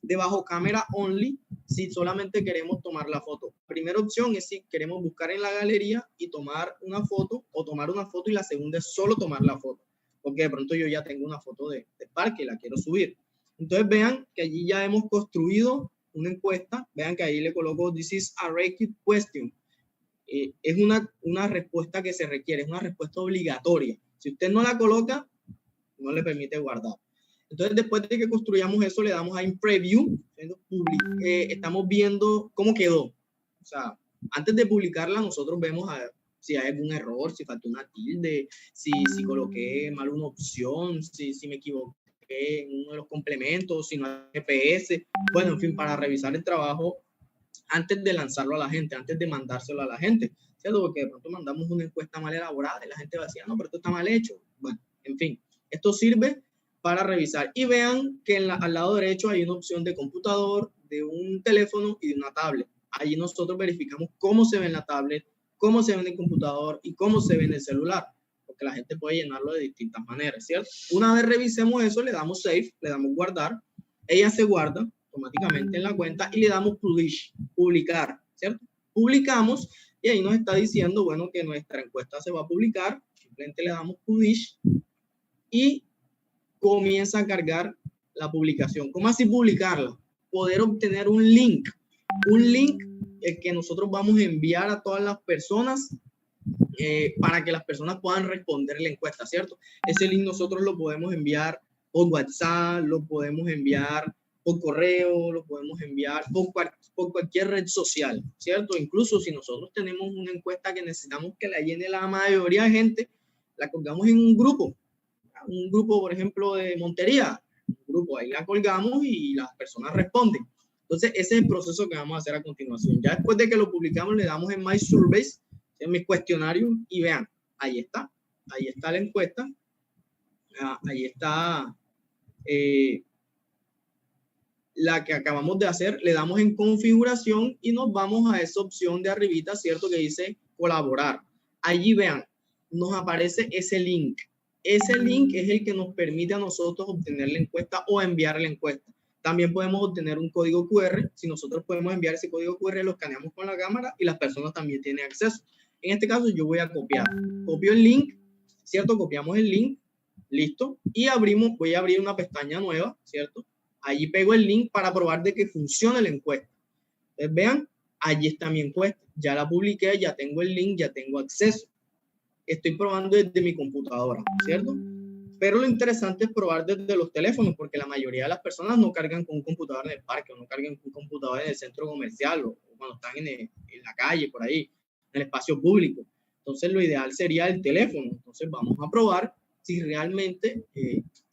debajo cámara only si solamente queremos tomar la foto. Primera opción es si queremos buscar en la galería y tomar una foto, o tomar una foto y la segunda es solo tomar la foto. Porque de pronto yo ya tengo una foto de parque y la quiero subir. Entonces vean que allí ya hemos construido una encuesta. Vean que ahí le coloco "This is a required question". Es una respuesta que se requiere, es una respuesta obligatoria. Si usted no la coloca, no le permite guardar. Entonces, después de que construyamos eso, le damos a "In Preview". Estamos viendo cómo quedó. O sea, antes de publicarla, nosotros vemos si hay algún error, si faltó una tilde, si coloqué mal una opción, si me equivoqué en uno de los complementos, si no hay GPS. Bueno, en fin, para revisar el trabajo antes de lanzarlo a la gente, antes de mandárselo a la gente, ¿cierto? Porque de pronto mandamos una encuesta mal elaborada y la gente va a decir, no, pero esto está mal hecho. Bueno, en fin, esto sirve para revisar. Y vean que al lado derecho hay una opción de computador, de un teléfono y de una tablet. Allí nosotros verificamos cómo se ve en la tablet, cómo se ve en el computador y cómo se ve en el celular, porque la gente puede llenarlo de distintas maneras, ¿cierto? Una vez revisemos eso, le damos save, le damos guardar, ella se guarda, automáticamente en la cuenta y le damos publish, publicar, ¿cierto? Publicamos y ahí nos está diciendo, bueno, que nuestra encuesta se va a publicar. Simplemente le damos publish y comienza a cargar la publicación. ¿Cómo así publicarla? Poder obtener un link que nosotros vamos a enviar a todas las personas para que las personas puedan responder la encuesta, ¿cierto? Ese link nosotros lo podemos enviar por WhatsApp, lo podemos enviar por correo, lo podemos enviar por cualquier red social, ¿cierto? Incluso si nosotros tenemos una encuesta que necesitamos que la llene la mayoría de gente, la colgamos en un grupo, por ejemplo, de Montería, un grupo, ahí la colgamos y las personas responden. Entonces, ese es el proceso que vamos a hacer a continuación. Ya después de que lo publicamos, le damos en My Surveys, en mis cuestionarios, y vean, ahí está la encuesta, ahí está la que acabamos de hacer, le damos en configuración y nos vamos a esa opción de arribita, ¿cierto? Que dice colaborar. Allí vean, nos aparece ese link. Ese link es el que nos permite a nosotros obtener la encuesta o enviar la encuesta. También podemos obtener un código QR. Si nosotros podemos enviar ese código QR, lo escaneamos con la cámara y las personas también tienen acceso. En este caso yo voy a copiar. Copio el link, ¿cierto? Copiamos el link, listo. Y voy a abrir una pestaña nueva, ¿cierto? Allí pego el link para probar de que funcione la encuesta. Entonces vean, allí está mi encuesta. Ya la publiqué, ya tengo el link, ya tengo acceso. Estoy probando desde mi computadora, ¿cierto? Pero lo interesante es probar desde los teléfonos, porque la mayoría de las personas no cargan con un computador en el parque, o no cargan con un computador en el centro comercial, o cuando están en la calle, por ahí, en el espacio público. Entonces, lo ideal sería el teléfono. Entonces, vamos a probar si realmente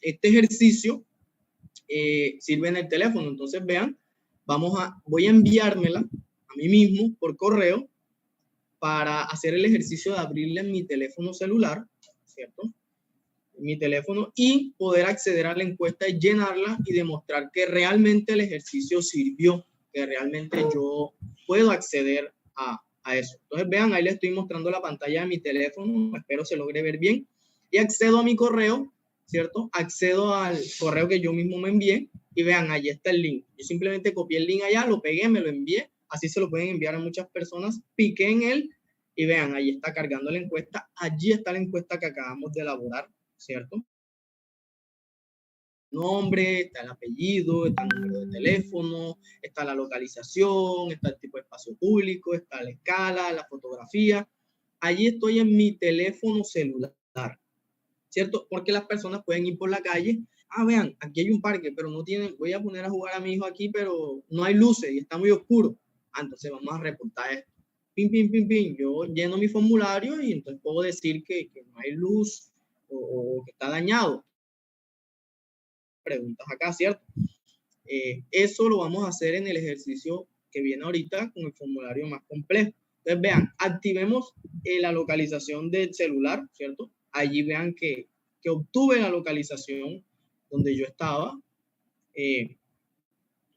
este ejercicio sirve en el teléfono. Entonces, vean, voy a enviármela a mí mismo por correo para hacer el ejercicio de abrirla en mi teléfono celular, ¿cierto? En mi teléfono, y poder acceder a la encuesta y llenarla y demostrar que realmente el ejercicio sirvió, que realmente yo puedo acceder a eso. Entonces, vean, ahí les estoy mostrando la pantalla de mi teléfono, espero se logre ver bien, y accedo a mi correo, ¿cierto? Accedo al correo que yo mismo me envié y vean, ahí está el link. Yo simplemente copié el link allá, lo pegué, me lo envié. Así se lo pueden enviar a muchas personas. Piqué en él y vean, ahí está cargando la encuesta. Allí está la encuesta que acabamos de elaborar, ¿cierto? Nombre, está el apellido, está el número de teléfono, está la localización, está el tipo de espacio público, está la escala, la fotografía. Allí estoy en mi teléfono celular, ¿cierto? Porque las personas pueden ir por la calle. Vean, aquí hay un parque, pero no tienen, voy a poner a jugar a mi hijo aquí, pero no hay luces y está muy oscuro. Entonces vamos a reportar esto. Pin, pin, pin, pin. Yo lleno mi formulario y entonces puedo decir que no hay luz o que está dañado. Preguntas acá, ¿cierto? Eso lo vamos a hacer en el ejercicio que viene ahorita con el formulario más complejo. Entonces vean, activemos la localización del celular, ¿cierto? Allí vean que obtuve la localización donde yo estaba,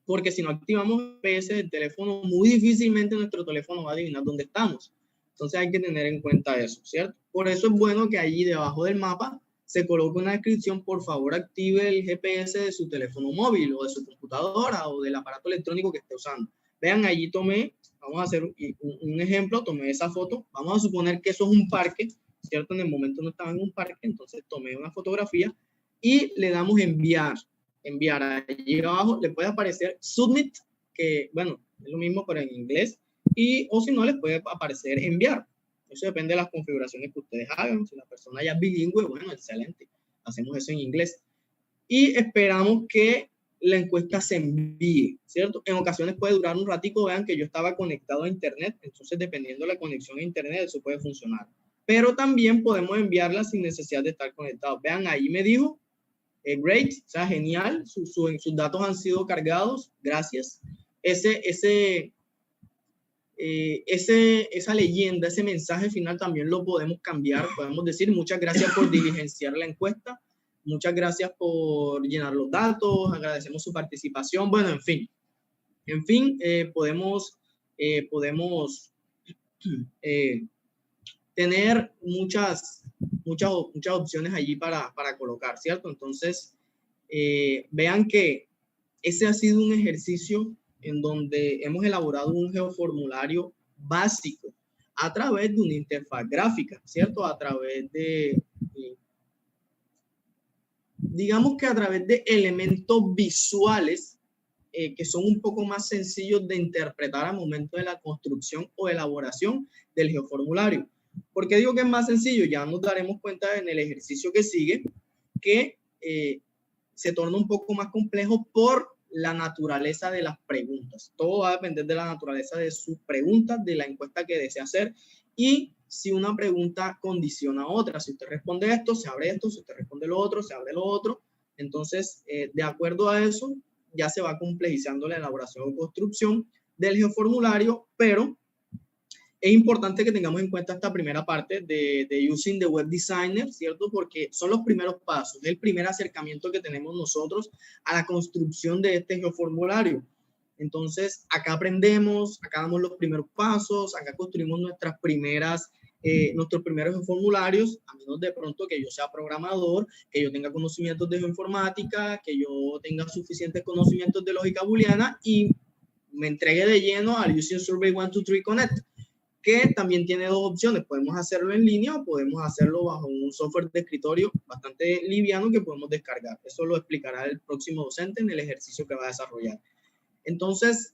porque si no activamos el GPS del teléfono, muy difícilmente nuestro teléfono va a adivinar dónde estamos. Entonces hay que tener en cuenta eso, ¿cierto? Por eso es bueno que allí debajo del mapa se coloque una descripción: por favor active el GPS de su teléfono móvil o de su computadora o del aparato electrónico que esté usando. Vean, allí tomé, vamos a hacer un ejemplo, tomé esa foto, vamos a suponer que eso es un parque, ¿cierto? En el momento no estaba en un parque, entonces tomé una fotografía y le damos enviar. Allí abajo le puede aparecer submit, que bueno, es lo mismo pero en inglés, o si no les puede aparecer enviar. Eso depende de las configuraciones que ustedes hagan. Si la persona ya es bilingüe, bueno, excelente, hacemos eso en inglés y esperamos que la encuesta se envíe, ¿cierto? En ocasiones puede durar un ratico. Vean que yo estaba conectado a internet, entonces dependiendo de la conexión a internet eso puede funcionar, pero también podemos enviarla sin necesidad de estar conectados. Vean, ahí me dijo great, o sea, genial, sus datos han sido cargados, gracias. Esa leyenda, ese mensaje final también lo podemos cambiar. Podemos decir: muchas gracias por diligenciar la encuesta, muchas gracias por llenar los datos, agradecemos su participación. Bueno, en fin, podemos tener muchas opciones allí para colocar, ¿cierto? Entonces, vean que ese ha sido un ejercicio en donde hemos elaborado un geoformulario básico a través de una interfaz gráfica, ¿cierto? A través de, digamos que a través de elementos visuales que son un poco más sencillos de interpretar al momento de la construcción o elaboración del geoformulario. ¿Por qué digo que es más sencillo? Ya nos daremos cuenta en el ejercicio que sigue que se torna un poco más complejo por la naturaleza de las preguntas. Todo va a depender de la naturaleza de sus preguntas, de la encuesta que desea hacer y si una pregunta condiciona a otra. Si usted responde esto, se abre esto, si usted responde lo otro, se abre lo otro. Entonces, de acuerdo a eso, ya se va complejizando la elaboración o construcción del geoformulario, pero es importante que tengamos en cuenta esta primera parte de Using the Web Designer, ¿cierto? Porque son los primeros pasos, es el primer acercamiento que tenemos nosotros a la construcción de este geoformulario. Entonces, acá aprendemos, acá damos los primeros pasos, acá construimos nuestros primeros geoformularios, a menos de pronto que yo sea programador, que yo tenga conocimientos de geoinformática, que yo tenga suficientes conocimientos de lógica booleana y me entregue de lleno al Using Survey 1, 2, 3 Connect, que también tiene dos opciones. Podemos hacerlo en línea o podemos hacerlo bajo un software de escritorio bastante liviano que podemos descargar. Eso lo explicará el próximo docente en el ejercicio que va a desarrollar. Entonces,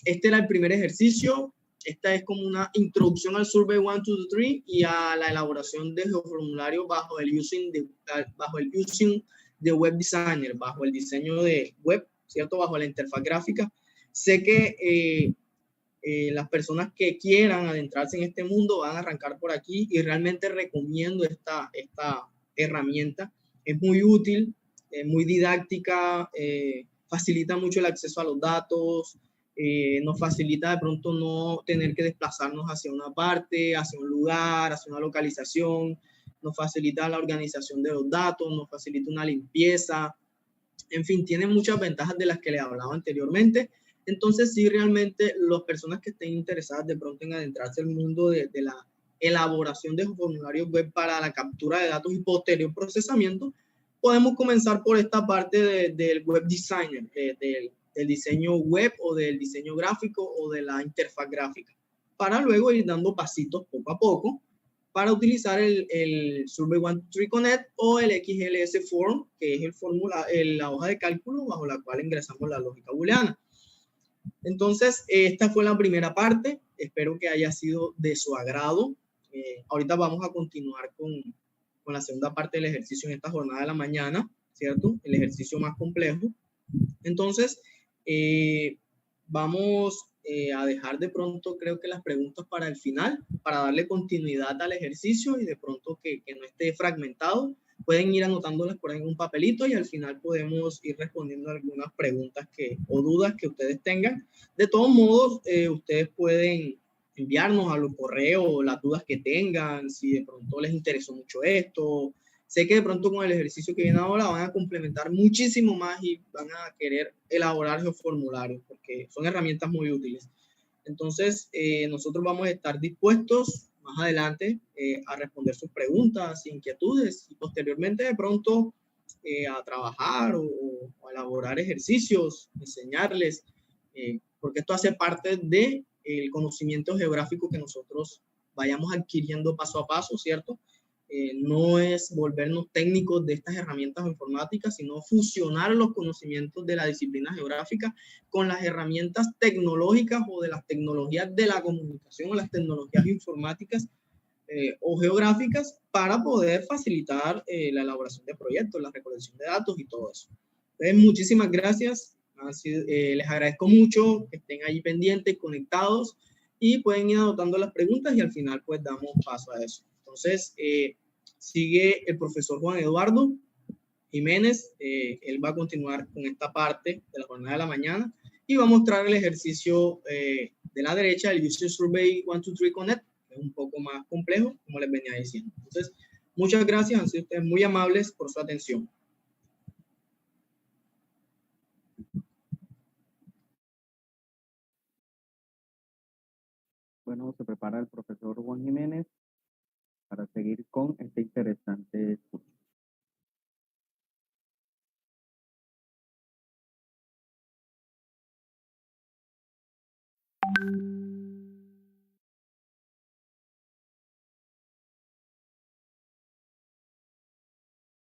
este era el primer ejercicio. Esta es como una introducción al Survey 1, 2, 3 y a la elaboración de geoformulario bajo el Using the Web Designer, bajo el diseño de web, ¿cierto? Bajo la interfaz gráfica. Sé que las personas que quieran adentrarse en este mundo van a arrancar por aquí y realmente recomiendo esta herramienta. Es muy útil, muy didáctica, facilita mucho el acceso a los datos, nos facilita de pronto no tener que desplazarnos hacia una parte, hacia un lugar, hacia una localización, nos facilita la organización de los datos, nos facilita una limpieza, en fin, tiene muchas ventajas de las que les hablaba anteriormente. Entonces, sí, realmente las personas que estén interesadas de pronto en adentrarse al mundo de la elaboración de formularios web para la captura de datos y posterior procesamiento, podemos comenzar por esta parte del web designer, del diseño web o del diseño gráfico o de la interfaz gráfica, para luego ir dando pasitos poco a poco para utilizar el Survey 1, 2, 3 Connect o el XLS Form, que es la hoja de cálculo bajo la cual ingresamos la lógica booleana. Entonces, esta fue la primera parte. Espero que haya sido de su agrado. Ahorita vamos a continuar con la segunda parte del ejercicio en esta jornada de la mañana, ¿cierto? El ejercicio más complejo. Entonces, vamos a dejar de pronto, creo que las preguntas para el final, para darle continuidad al ejercicio y de pronto que no esté fragmentado. Pueden ir anotándolas por ahí en un papelito y al final podemos ir respondiendo algunas preguntas o dudas que ustedes tengan. De todos modos, ustedes pueden enviarnos a los correos las dudas que tengan, si de pronto les interesó mucho esto. Sé que de pronto con el ejercicio que viene ahora van a complementar muchísimo más y van a querer elaborar los formularios porque son herramientas muy útiles. Entonces, nosotros vamos a estar dispuestos más adelante a responder sus preguntas, inquietudes y posteriormente de pronto a trabajar o a elaborar ejercicios, enseñarles, porque esto hace parte del conocimiento geográfico que nosotros vayamos adquiriendo paso a paso, ¿cierto? No es volvernos técnicos de estas herramientas informáticas, sino fusionar los conocimientos de la disciplina geográfica con las herramientas tecnológicas o de las tecnologías de la comunicación o las tecnologías informáticas o geográficas para poder facilitar la elaboración de proyectos, la recolección de datos y todo eso. Entonces, muchísimas gracias. Les agradezco mucho que estén ahí pendientes, conectados y pueden ir anotando las preguntas y al final pues damos paso a eso. Entonces, sigue el profesor Juan Eduardo Jiménez. Él va a continuar con esta parte de la jornada de la mañana y va a mostrar el ejercicio de la derecha, el User Survey 1, 2, 3 Connect, que es un poco más complejo, como les venía diciendo. Entonces, muchas gracias, han sido ustedes muy amables por su atención. Bueno, se prepara el profesor Juan Jiménez para seguir con este interesante curso.